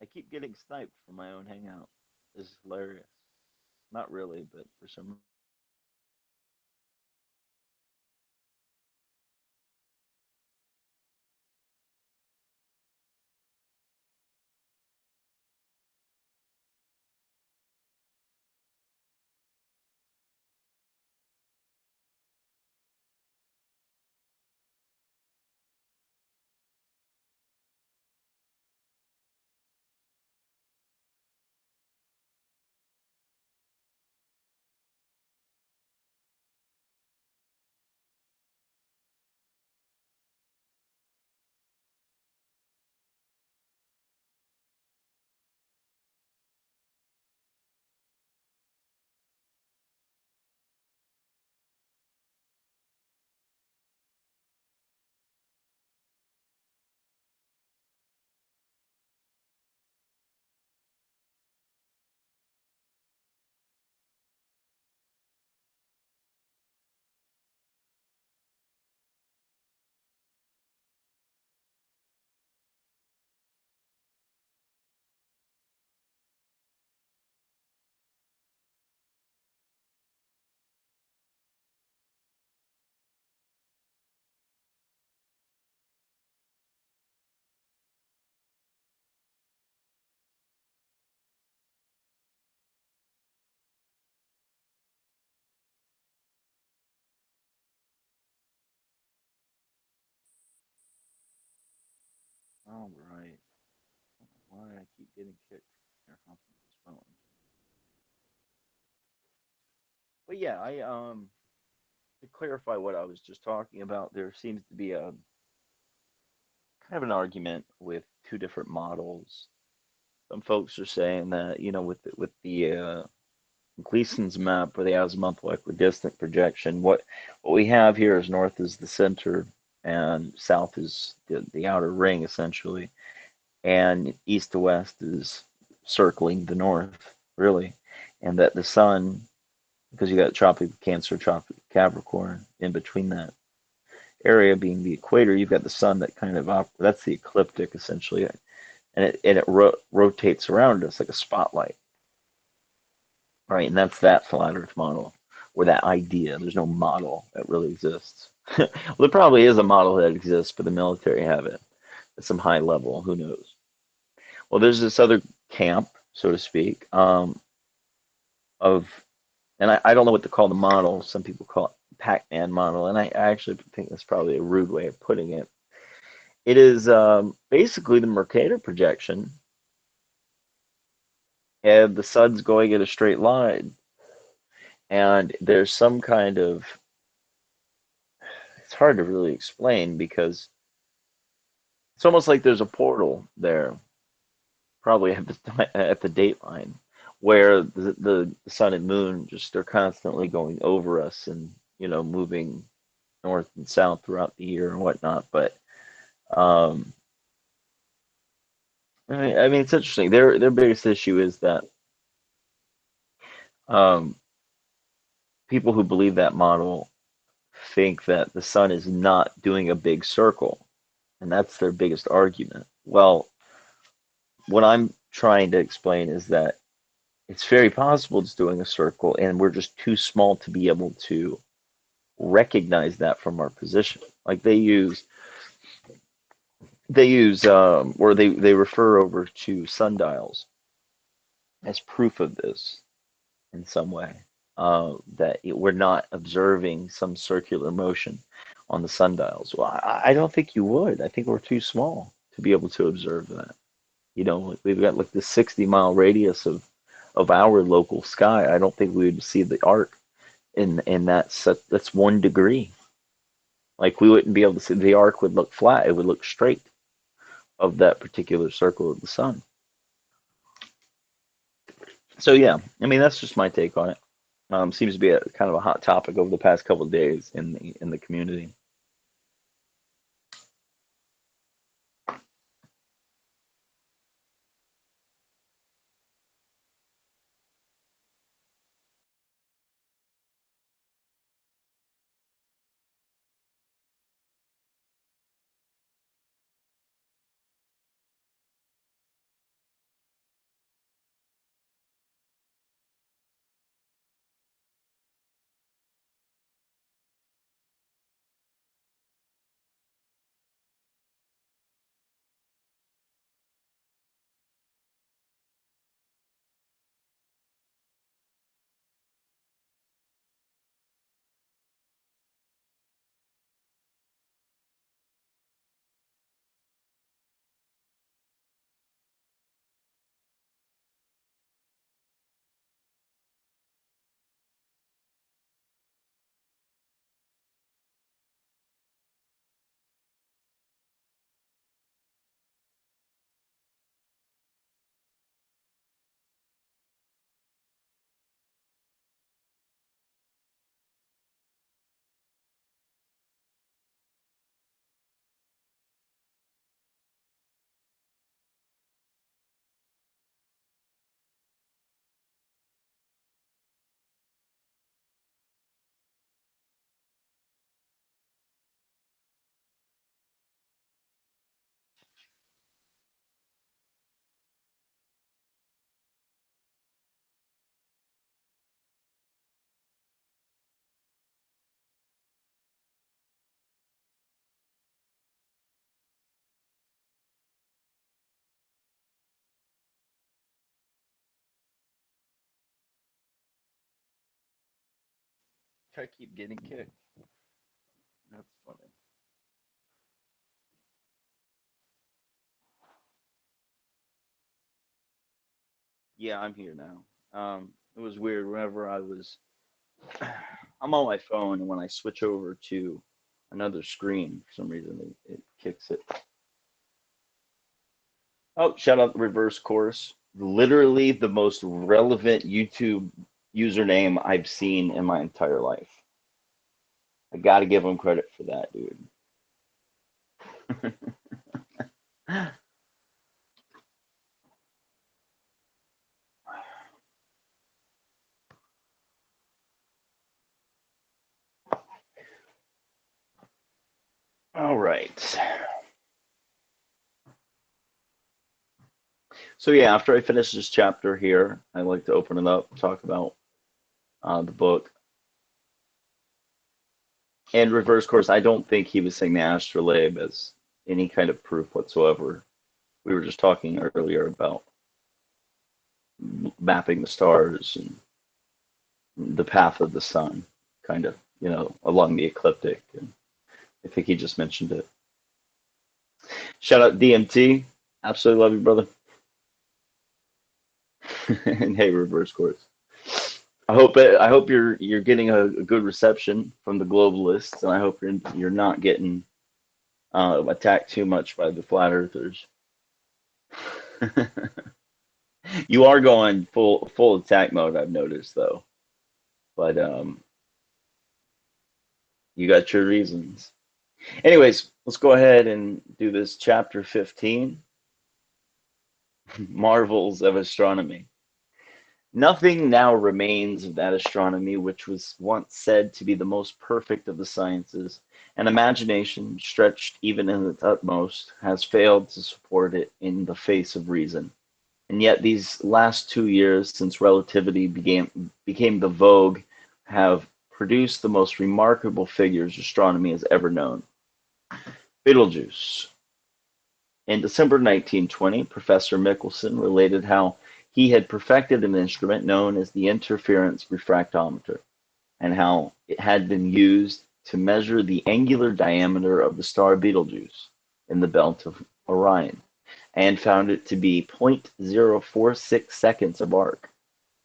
I keep getting sniped from my own hangout. This is hilarious. Not really, but for some reason. All right. Why I keep getting kicked here off of this phone? But yeah, I to clarify what I was just talking about, there seems to be a kind of an argument with two different models. Some folks are saying that, with the Gleason's map or the azimuthal equidistant projection, what we have here is north is the center and south is the outer ring essentially, and east to west is circling the north, really, and that the sun, because you got Tropic Cancer, Tropic Capricorn in between that area being the equator, you've got the sun that kind of that's the ecliptic essentially, and it rotates around us like a spotlight, right? And that's that flat Earth model or that idea. There's no model that really exists. Well, there probably is a model that exists, but the military have it at some high level. Who knows? Well, there's this other camp, so to speak, of, and I don't know what to call the model. Some people call it Pac-Man model, and I actually think that's probably a rude way of putting it. It is basically the Mercator projection, and the sun's going in a straight line, and there's some kind of, it's hard to really explain because it's almost like there's a portal there, probably at the date line, where the sun and moon just are constantly going over us and moving north and south throughout the year and whatnot. But um, I mean, it's interesting. Their biggest issue is that um, people who believe that model think that the sun is not doing a big circle, and that's their biggest argument. Well, what I'm trying to explain is that it's very possible it's doing a circle, and we're just too small to be able to recognize that from our position. Like they use or they refer over to sundials as proof of this in some way, that we're not observing some circular motion on the sundials. Well, I don't think you would. I think we're too small to be able to observe that. We've got like this 60-mile radius of our local sky. I don't think we would see the arc in that's 1 degree. Like we wouldn't be able to see the arc would look flat. It would look straight of that particular circle of the sun. So yeah, I mean that's just my take on it. Seems to be a kind of a hot topic over the past couple of days in the community. I keep getting kicked. That's funny. Yeah, I'm here now. It was weird whenever I'm on my phone, and when I switch over to another screen, for some reason it kicks it. Oh, shout out Reverse Course. Literally the most relevant YouTube username I've seen in my entire life. I gotta give him credit for that, dude. All right. So yeah, after I finish this chapter here, I like to open it up, talk about the book. And Reverse Course, I don't think he was saying the astrolabe as any kind of proof whatsoever. We were just talking earlier about mapping the stars and the path of the sun, kind of, along the ecliptic. And I think he just mentioned it. Shout out DMT. Absolutely love you, brother. And hey, Reverse Course. I hope you're getting a good reception from the globalists, and I hope you're not getting attacked too much by the flat earthers. You are going full attack mode, I've noticed though. But you got your reasons. Anyways, let's go ahead and do this chapter 15, Marvels of Astronomy. Nothing now remains of that astronomy which was once said to be the most perfect of the sciences, and imagination, stretched even in its utmost, has failed to support it in the face of reason. And yet these last 2 years since relativity became the vogue have produced the most remarkable figures astronomy has ever known. Betelgeuse. In December 1920, Professor Michelson related how he had perfected an instrument known as the interference refractometer, and how it had been used to measure the angular diameter of the star Betelgeuse in the belt of Orion, and found it to be 0.046 seconds of arc.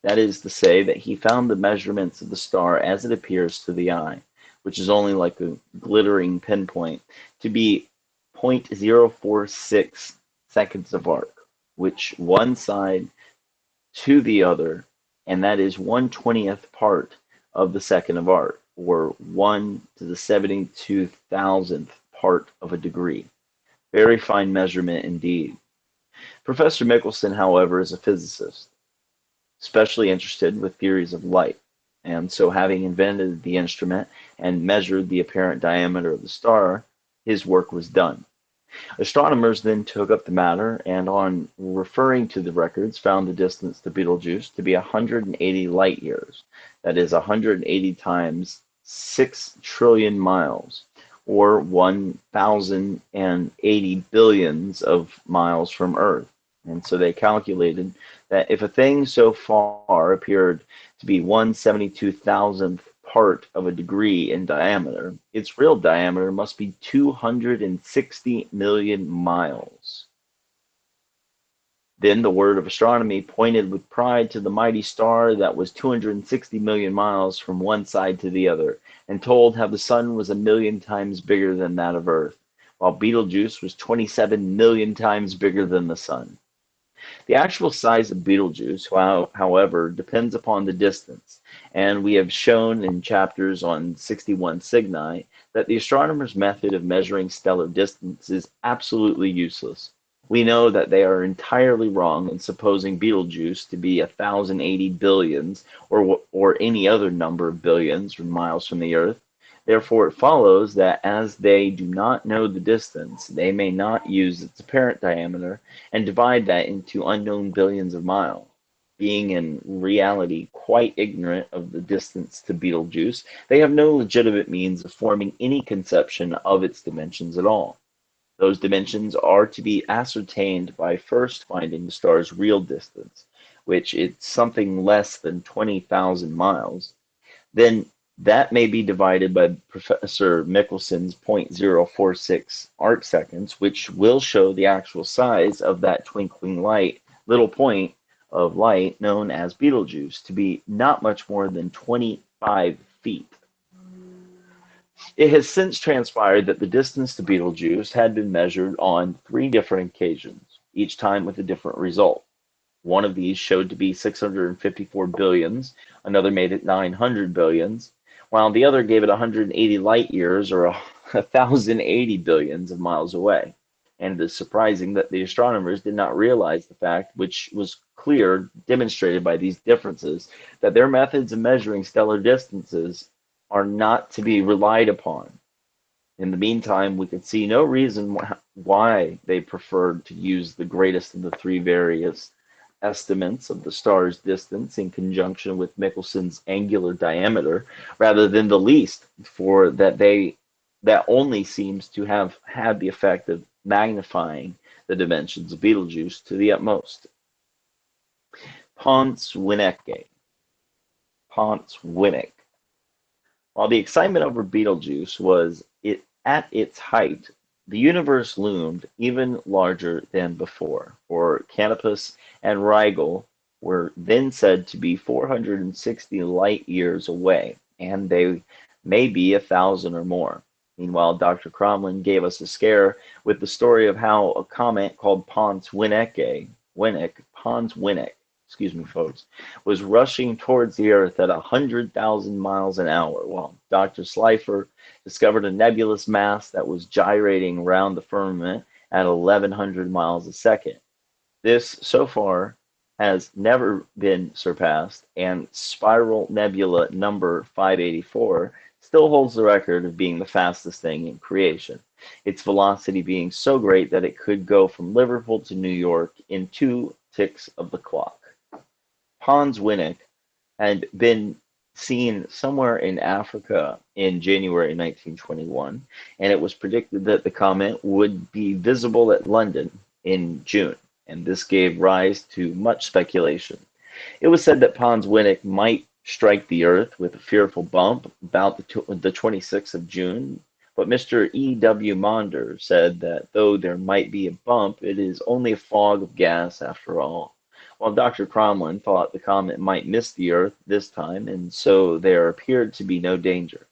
That is to say that he found the measurements of the star as it appears to the eye, which is only like a glittering pinpoint, to be 0.046 seconds of arc, which one side to the other, and that is 1/20th part of the second of arc, or 1 to the 72,000th part of a degree. Very fine measurement indeed. Professor Michelson, however, is a physicist, especially interested with theories of light, and so having invented the instrument and measured the apparent diameter of the star, his work was done. Astronomers then took up the matter, and on referring to the records, found the distance to Betelgeuse to be 180 light years. That is 180 times 6 trillion miles, or 1,080 billions of miles from Earth. And so they calculated that if a thing so far appeared to be 1/72,000th part of a degree in diameter, its real diameter must be 260 million miles. Then the word of astronomy pointed with pride to the mighty star that was 260 million miles from one side to the other, and told how the sun was 1,000,000 times bigger than that of Earth, while Betelgeuse was 27 million times bigger than the sun. The actual size of Betelgeuse, however, depends upon the distance, and we have shown in chapters on 61 Cygni that the astronomer's method of measuring stellar distance is absolutely useless. We know that they are entirely wrong in supposing Betelgeuse to be 1,080 billions, or any other number of billions from miles from the Earth. Therefore, it follows that as they do not know the distance, they may not use its apparent diameter and divide that into unknown billions of miles. Being in reality quite ignorant of the distance to Betelgeuse, they have no legitimate means of forming any conception of its dimensions at all. Those dimensions are to be ascertained by first finding the star's real distance, which is something less than 20,000 miles. Then That may be divided by Professor Michelson's 0.046 arc seconds, which will show the actual size of that twinkling light, little point of light known as Betelgeuse, to be not much more than 25 feet. It has since transpired that the distance to Betelgeuse had been measured on 3 different occasions, each time with a different result. One of these showed to be 654 billions, another made it 900 billions, while the other gave it 180 light years or 1,080 billions of miles away. And it is surprising that the astronomers did not realize the fact, which was clear, demonstrated by these differences, that their methods of measuring stellar distances are not to be relied upon. In the meantime, we could see no reason why they preferred to use the greatest of the 3 various estimates of the star's distance in conjunction with Michelson's angular diameter, rather than the least, for that only seems to have had the effect of magnifying the dimensions of Betelgeuse to the utmost. Pons Winnecke. Pons Winnick. While the excitement over Betelgeuse was at its height, the universe loomed even larger than before, for Canopus and Rigel were then said to be 460 light years away, and they may be 1,000 or more. Meanwhile, Dr. Cromlin gave us a scare with the story of how a comet called Pons Winnick, excuse me, folks, was rushing towards the Earth at 100,000 miles an hour, while Dr. Slipher discovered a nebulous mass that was gyrating around the firmament at 1,100 miles a second. This, so far, has never been surpassed, and Spiral Nebula number 584 still holds the record of being the fastest thing in creation, its velocity being so great that it could go from Liverpool to New York in 2 ticks of the clock. Pons Winnick had been seen somewhere in Africa in January 1921, and it was predicted that the comet would be visible at London in June, and this gave rise to much speculation. It was said that Pons Winnick might strike the Earth with a fearful bump about the 26th of June, but Mr. E. W. Maunder said that though there might be a bump, it is only a fog of gas after all, while Dr. Cromlin thought the comet might miss the Earth this time, and so there appeared to be no danger.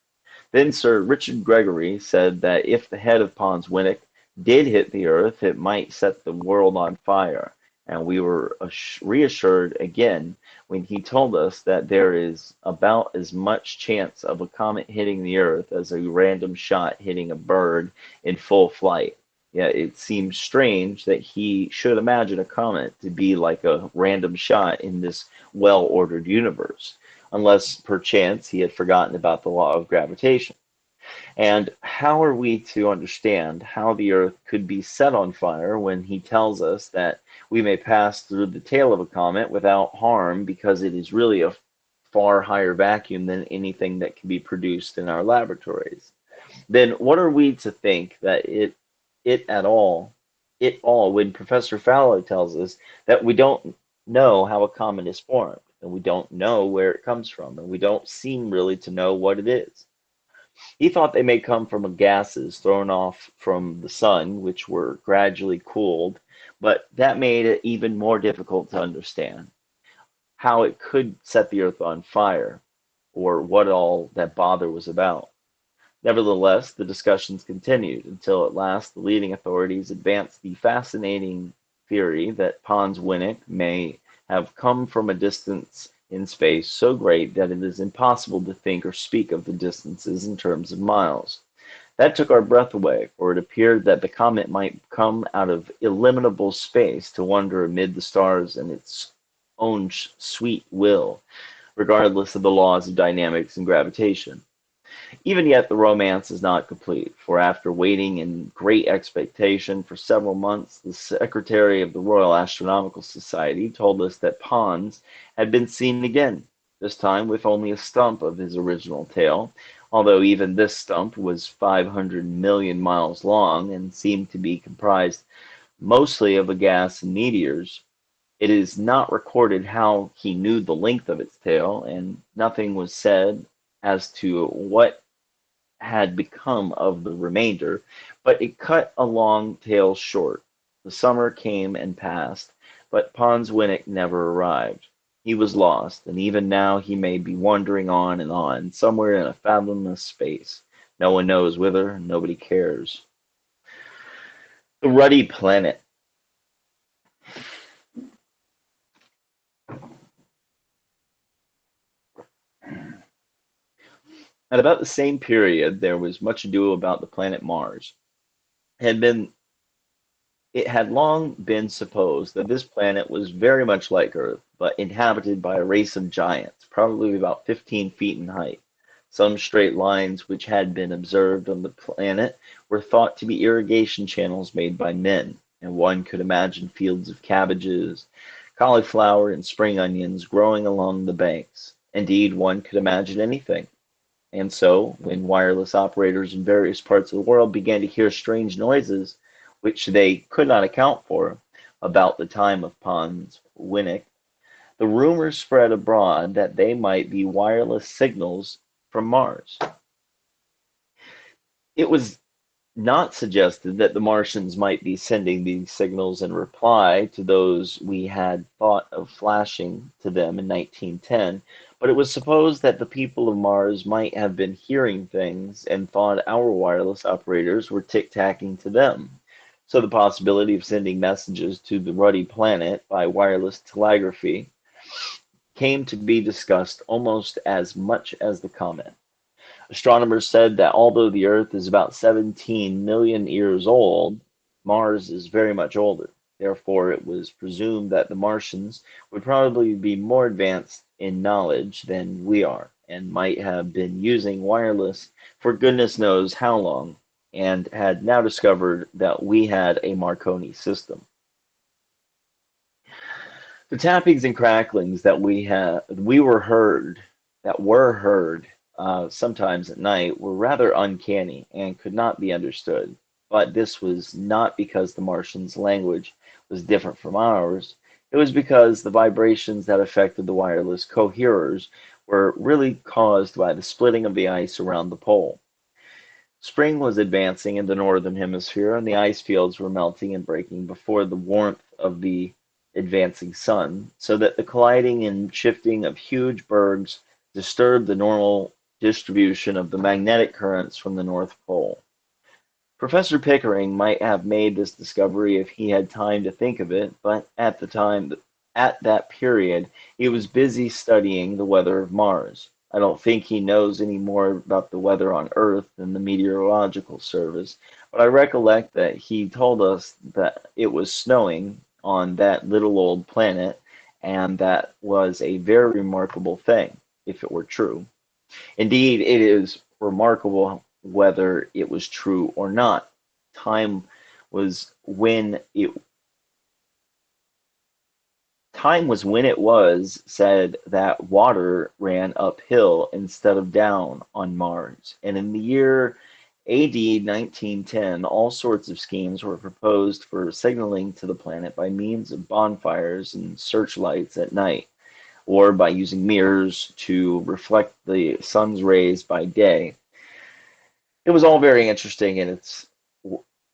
Then Sir Richard Gregory said that if the head of Pons Winnick did hit the Earth, it might set the world on fire, and we were reassured again when he told us that there is about as much chance of a comet hitting the Earth as a random shot hitting a bird in full flight. Yet it seems strange that he should imagine a comet to be like a random shot in this well-ordered universe, unless perchance he had forgotten about the law of gravitation. And how are we to understand how the Earth could be set on fire when he tells us that we may pass through the tail of a comet without harm because it is really a far higher vacuum than anything that can be produced in our laboratories? Then what are we to think that it all when Professor Fowler tells us that we don't know how a comet is formed, and we don't know where it comes from, and we don't seem really to know what it is? He thought they may come from gases thrown off from the sun, which were gradually cooled, but that made it even more difficult to understand how it could set the Earth on fire, or what all that bother was about. Nevertheless, the discussions continued until at last the leading authorities advanced the fascinating theory that Pons Winnick may have come from a distance in space so great that it is impossible to think or speak of the distances in terms of miles. That took our breath away, for it appeared that the comet might come out of illimitable space to wander amid the stars in its own sweet will, regardless of the laws of dynamics and gravitation. Even yet, the romance is not complete, for after waiting in great expectation for several months, the Secretary of the Royal Astronomical Society told us that Pons had been seen again, this time with only a stump of his original tail, although even this stump was 500 million miles long and seemed to be comprised mostly of a gas and meteors. It is not recorded how he knew the length of its tail, and nothing was said as to what had become of the remainder, but it cut a long tale short. The summer came and passed, but Pons Winnick never arrived. He was lost, and even now he may be wandering on, somewhere in a fathomless space. No one knows whither, nobody cares. The Ruddy Planet. At about the same period, there was much ado about the planet Mars. It had been It had long been supposed that this planet was very much like Earth, but inhabited by a race of giants, probably about 15 feet in height. Some straight lines which had been observed on the planet were thought to be irrigation channels made by men, and one could imagine fields of cabbages, cauliflower, and spring onions growing along the banks. Indeed, one could imagine anything. And so, when wireless operators in various parts of the world began to hear strange noises, which they could not account for, about the time of Pons Winnick, the rumor spread abroad that they might be wireless signals from Mars. It was not suggested that the Martians might be sending these signals in reply to those we had thought of flashing to them in 1910, but it was supposed that the people of Mars might have been hearing things and thought our wireless operators were tic-tacking to them. So the possibility of sending messages to the ruddy planet by wireless telegraphy came to be discussed almost as much as the comet. Astronomers said that although the Earth is about 17 million years old, Mars is very much older. Therefore, it was presumed that the Martians would probably be more advanced in knowledge than we are, and might have been using wireless for goodness knows how long, and had now discovered that we had a Marconi system. The tappings and cracklings that were heard sometimes at night, were rather uncanny and could not be understood. But this was not because the Martians' language was different from ours. It was because the vibrations that affected the wireless coherers were really caused by the splitting of the ice around the pole. Spring was advancing in the northern hemisphere, and the ice fields were melting and breaking before the warmth of the advancing sun, so that the colliding and shifting of huge bergs disturbed the normal distribution of the magnetic currents from the North Pole. Professor Pickering might have made this discovery if he had time to think of it, but at that period, he was busy studying the weather of Mars. I don't think he knows any more about the weather on Earth than the Meteorological Service, but I recollect that he told us that it was snowing on that little old planet, and that was a very remarkable thing, if it were true. Indeed, it is remarkable whether it was true or not. Time was when it Time was when it was said that water ran uphill instead of down on Mars, and in the year AD 1910, all sorts of schemes were proposed for signaling to the planet by means of bonfires and searchlights at night, or by using mirrors to reflect the sun's rays by day. It was all very interesting in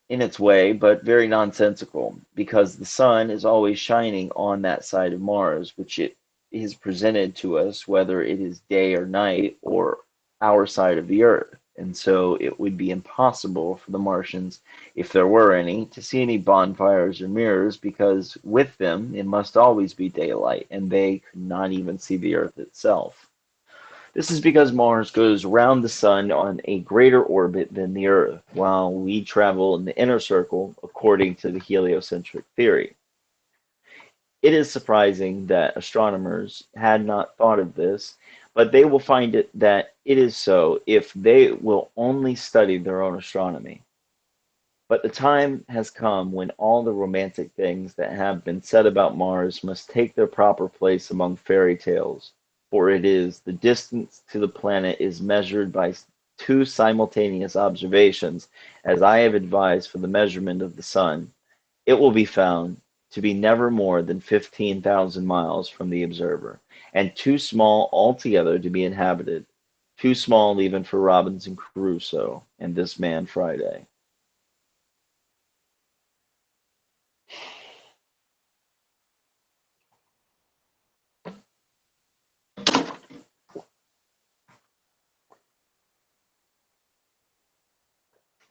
its way, but very nonsensical, because the sun is always shining on that side of Mars, which it is presented to us whether it is day or night or our side of the Earth. And so it would be impossible for the Martians, if there were any, to see any bonfires or mirrors, because with them it must always be daylight, and they could not even see the Earth itself. This is because Mars goes around the Sun on a greater orbit than the Earth, while we travel in the inner circle according to the heliocentric theory. It is surprising that astronomers had not thought of this, but they will find it that it is so if they will only study their own astronomy. But the time has come when all the romantic things that have been said about Mars must take their proper place among fairy tales, for it is the distance to the planet is measured by two simultaneous observations, as I have advised for the measurement of the sun. It will be found to be never more than 15,000 miles from the observer, and too small altogether to be inhabited. too small even for Robinson Crusoe and this man Friday.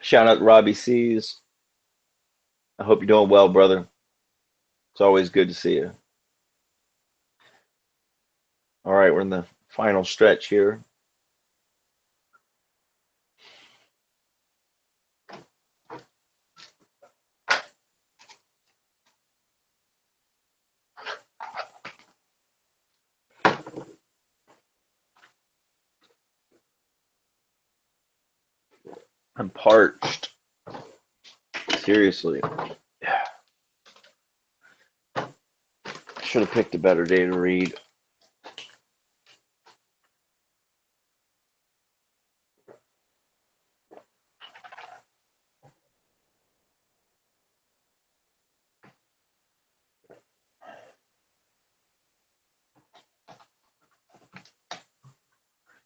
Shout out to Robbie C's. I hope you're doing well, brother. It's always good to see you. All right, we're in the final stretch here. I'm parched. Seriously. Should have picked a better day to read.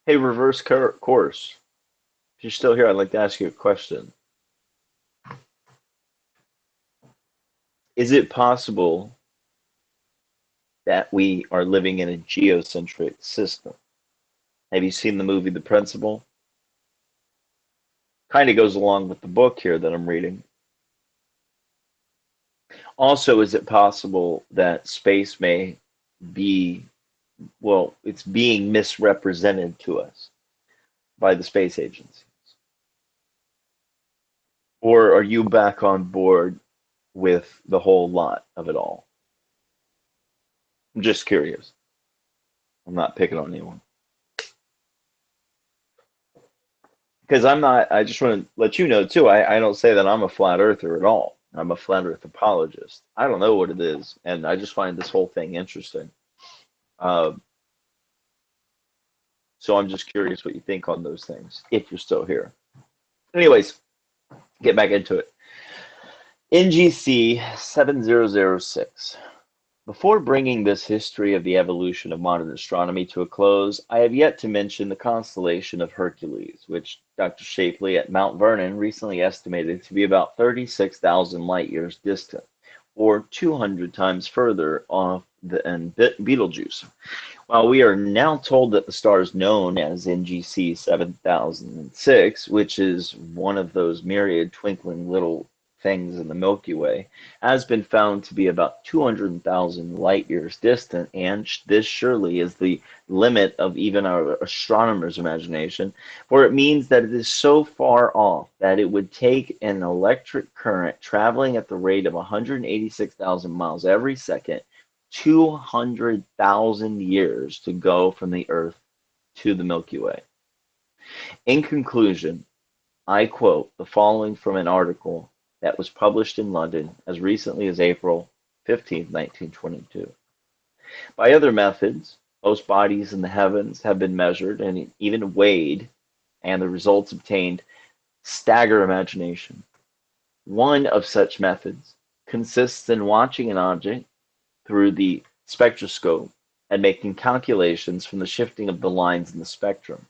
Hey, reverse course. If you're still here, I'd like to ask you a question. Is it possible that we are living in a geocentric system? Have you seen the movie The Principle? Kind of goes along with the book here that I'm reading. Also, is it possible that space may be, well, it's being misrepresented to us by the space agencies? Or are you back on board with the whole lot of it all? I'm just curious. I'm not picking on anyone. Because I'm not, I just want to let you know too, I don't say that I'm a flat earther at all. I'm a flat earth apologist. I don't know what it is, and I just find this whole thing interesting. Uh, so I'm just curious what you think on those things, if you're still here. Anyways, get back into it. NGC 7006. Before bringing this history of the evolution of modern astronomy to a close, I have yet to mention the constellation of Hercules, which Dr. Shapley at Mount Vernon recently estimated to be about 36,000 light years distant, or 200 times further off than Betelgeuse. While we are now told that the star is known as NGC 7006, which is one of those myriad twinkling little things in the Milky Way, has been found to be about 200,000 light years distant, and this surely is the limit of even our astronomers' imagination, for it means that it is so far off that it would take an electric current traveling at the rate of 186,000 miles every second 200,000 years to go from the Earth to the Milky Way. In conclusion, I quote the following from an article that was published in London as recently as April 15, 1922. By other methods, most bodies in the heavens have been measured and even weighed, and the results obtained stagger imagination. One of such methods consists in watching an object through the spectroscope and making calculations from the shifting of the lines in the spectrum.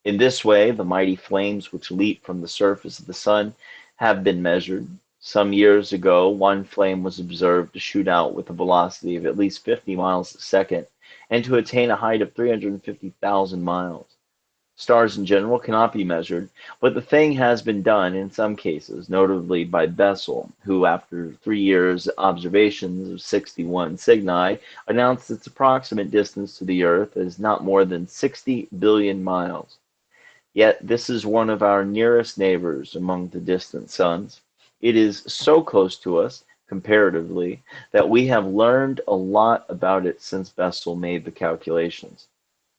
In this way, the mighty flames which leap from the surface of the sun have been measured. Some years ago, one flame was observed to shoot out with a velocity of at least 50 miles a second and to attain a height of 350,000 miles. Stars in general cannot be measured, but the thing has been done in some cases, notably by Bessel, who, after 3 years' observations of 61 Cygni, announced its approximate distance to the Earth as not more than 60 billion miles. Yet this is one of our nearest neighbors among the distant suns. It is so close to us, comparatively, that we have learned a lot about it since Bessel made the calculations.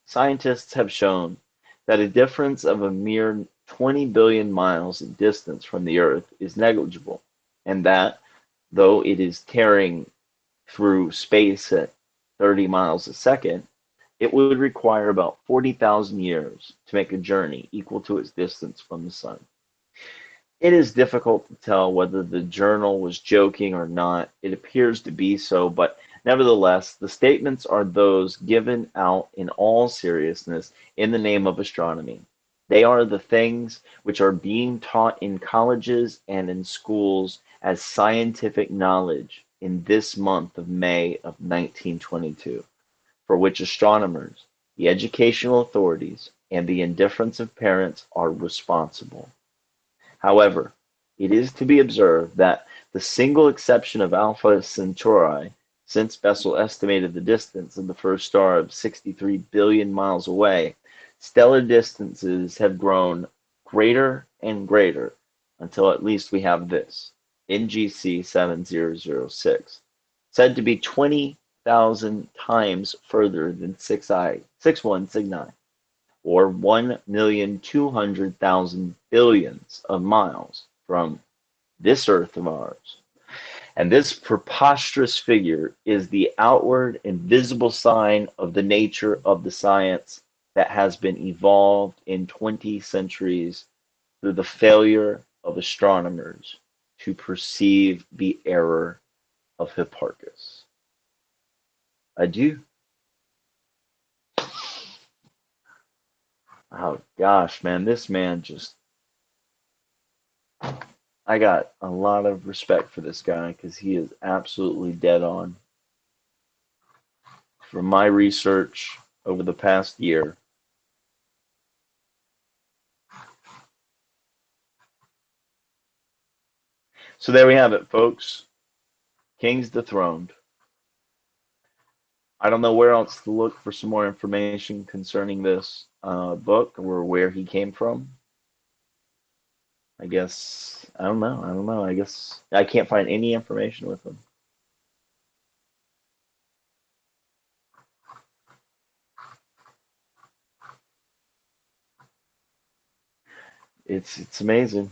Scientists have shown that a difference of a mere 20 billion miles in distance from the Earth is negligible, and that, though it is tearing through space at 30 miles a second, it would require about 40,000 years to make a journey equal to its distance from the sun. It is difficult to tell whether the journal was joking or not. It appears to be so, but Nevertheless, the statements are those given out in all seriousness in the name of astronomy. They are the things which are being taught in colleges and in schools as scientific knowledge in this month of May of 1922, for which astronomers, the educational authorities, and the indifference of parents are responsible. However, it is to be observed that the single exception of Alpha Centauri, since Bessel estimated the distance of the first star of 63 billion miles away, stellar distances have grown greater and greater until at least we have this, NGC 7006, said to be 20,000 times further than 61 Cygni, or 1,200,000 billions of miles from this Earth of ours. And this preposterous figure is the outward and visible sign of the nature of the science that has been evolved in 20 centuries through the failure of astronomers to perceive the error of Hipparchus. Adieu. Oh gosh, man, this man just, I got a lot of respect for this guy because he is absolutely dead on. From my research over the past year, so there we have it, folks. King's Dethroned. I don't know where else to look for some more information concerning this book or where he came from. I guess, I don't know. I don't know. I guess I can't find any information with him. It's amazing.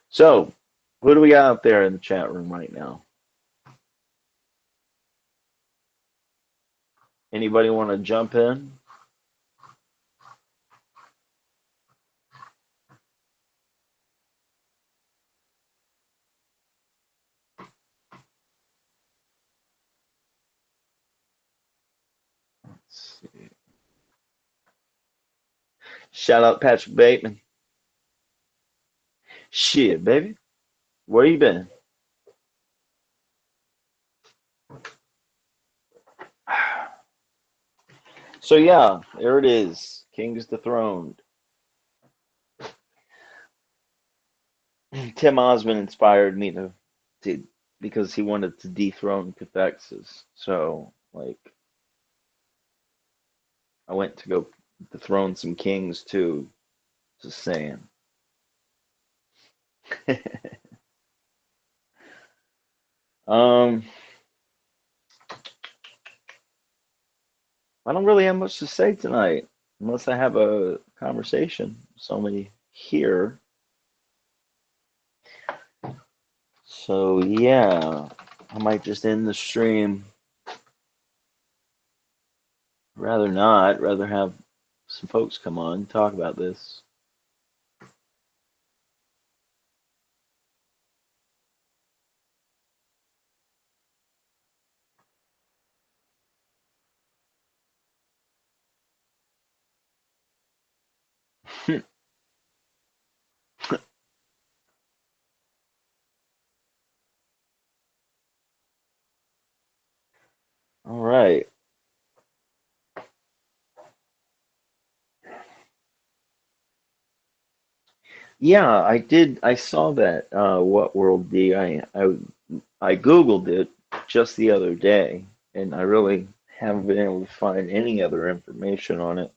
So, who do we got out there in the chat room right now? Anybody want to jump in? Let's see. Shout out Patrick Bateman. Shit, baby. Where you been? So yeah, there it is. King's Dethroned. Tim Osmond inspired me to because he wanted to dethrone Cathexis. So like I went to go dethrone some kings too. Just saying. um I don't really have much to say tonight unless I have a conversation with somebody here. So yeah, I might just end the stream. Rather not, rather have some folks come on and talk about this. All right. Yeah, I did. I saw that. What World D? I Googled it just the other day, and I really haven't been able to find any other information on it.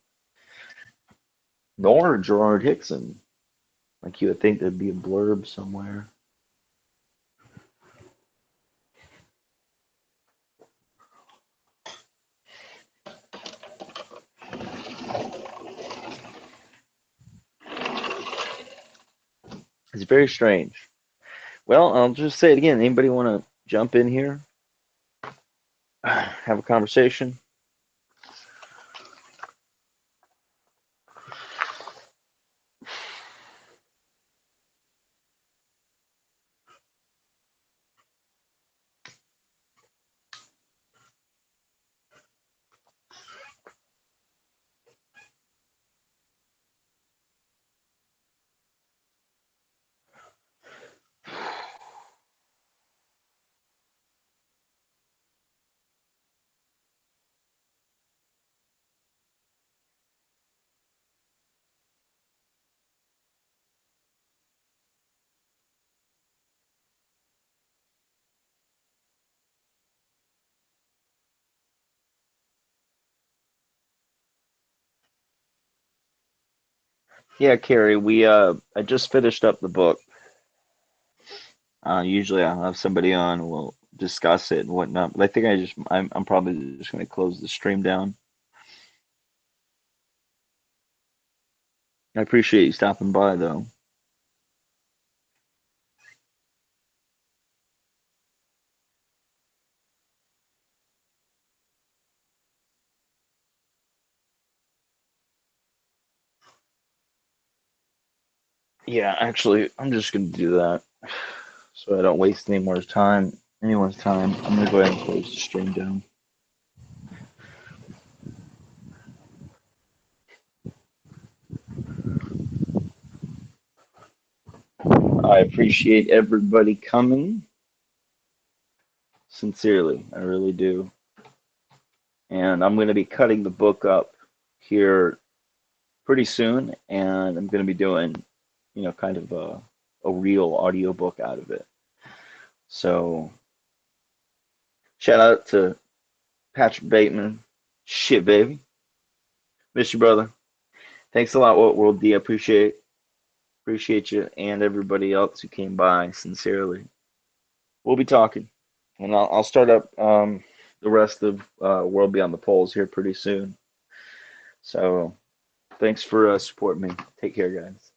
Nor Gerrard Hickson. Like you would think there'd be a blurb somewhere. It's very strange. Well, I'll just say it again. Anybody want to jump in here? Have a conversation? Yeah, Carrie, we I just finished up the book. Usually I'll have somebody on and we'll discuss it and whatnot. But I think I'm probably just gonna close the stream down. I appreciate you stopping by though. Yeah, actually, I'm just gonna do that so I don't waste anyone's time. I'm gonna go ahead and close the stream down. I appreciate everybody coming. Sincerely, I really do. And I'm going to be cutting the book up here pretty soon, and I'm going to be doing, kind of a real audiobook out of it. So, shout out to Patrick Bateman. Shit, baby. Miss you, brother. Thanks a lot, World D. I appreciate you and everybody else who came by. Sincerely, we'll be talking, and I'll start up the rest of World Beyond the Poles here pretty soon. So, thanks for supporting me. Take care, guys.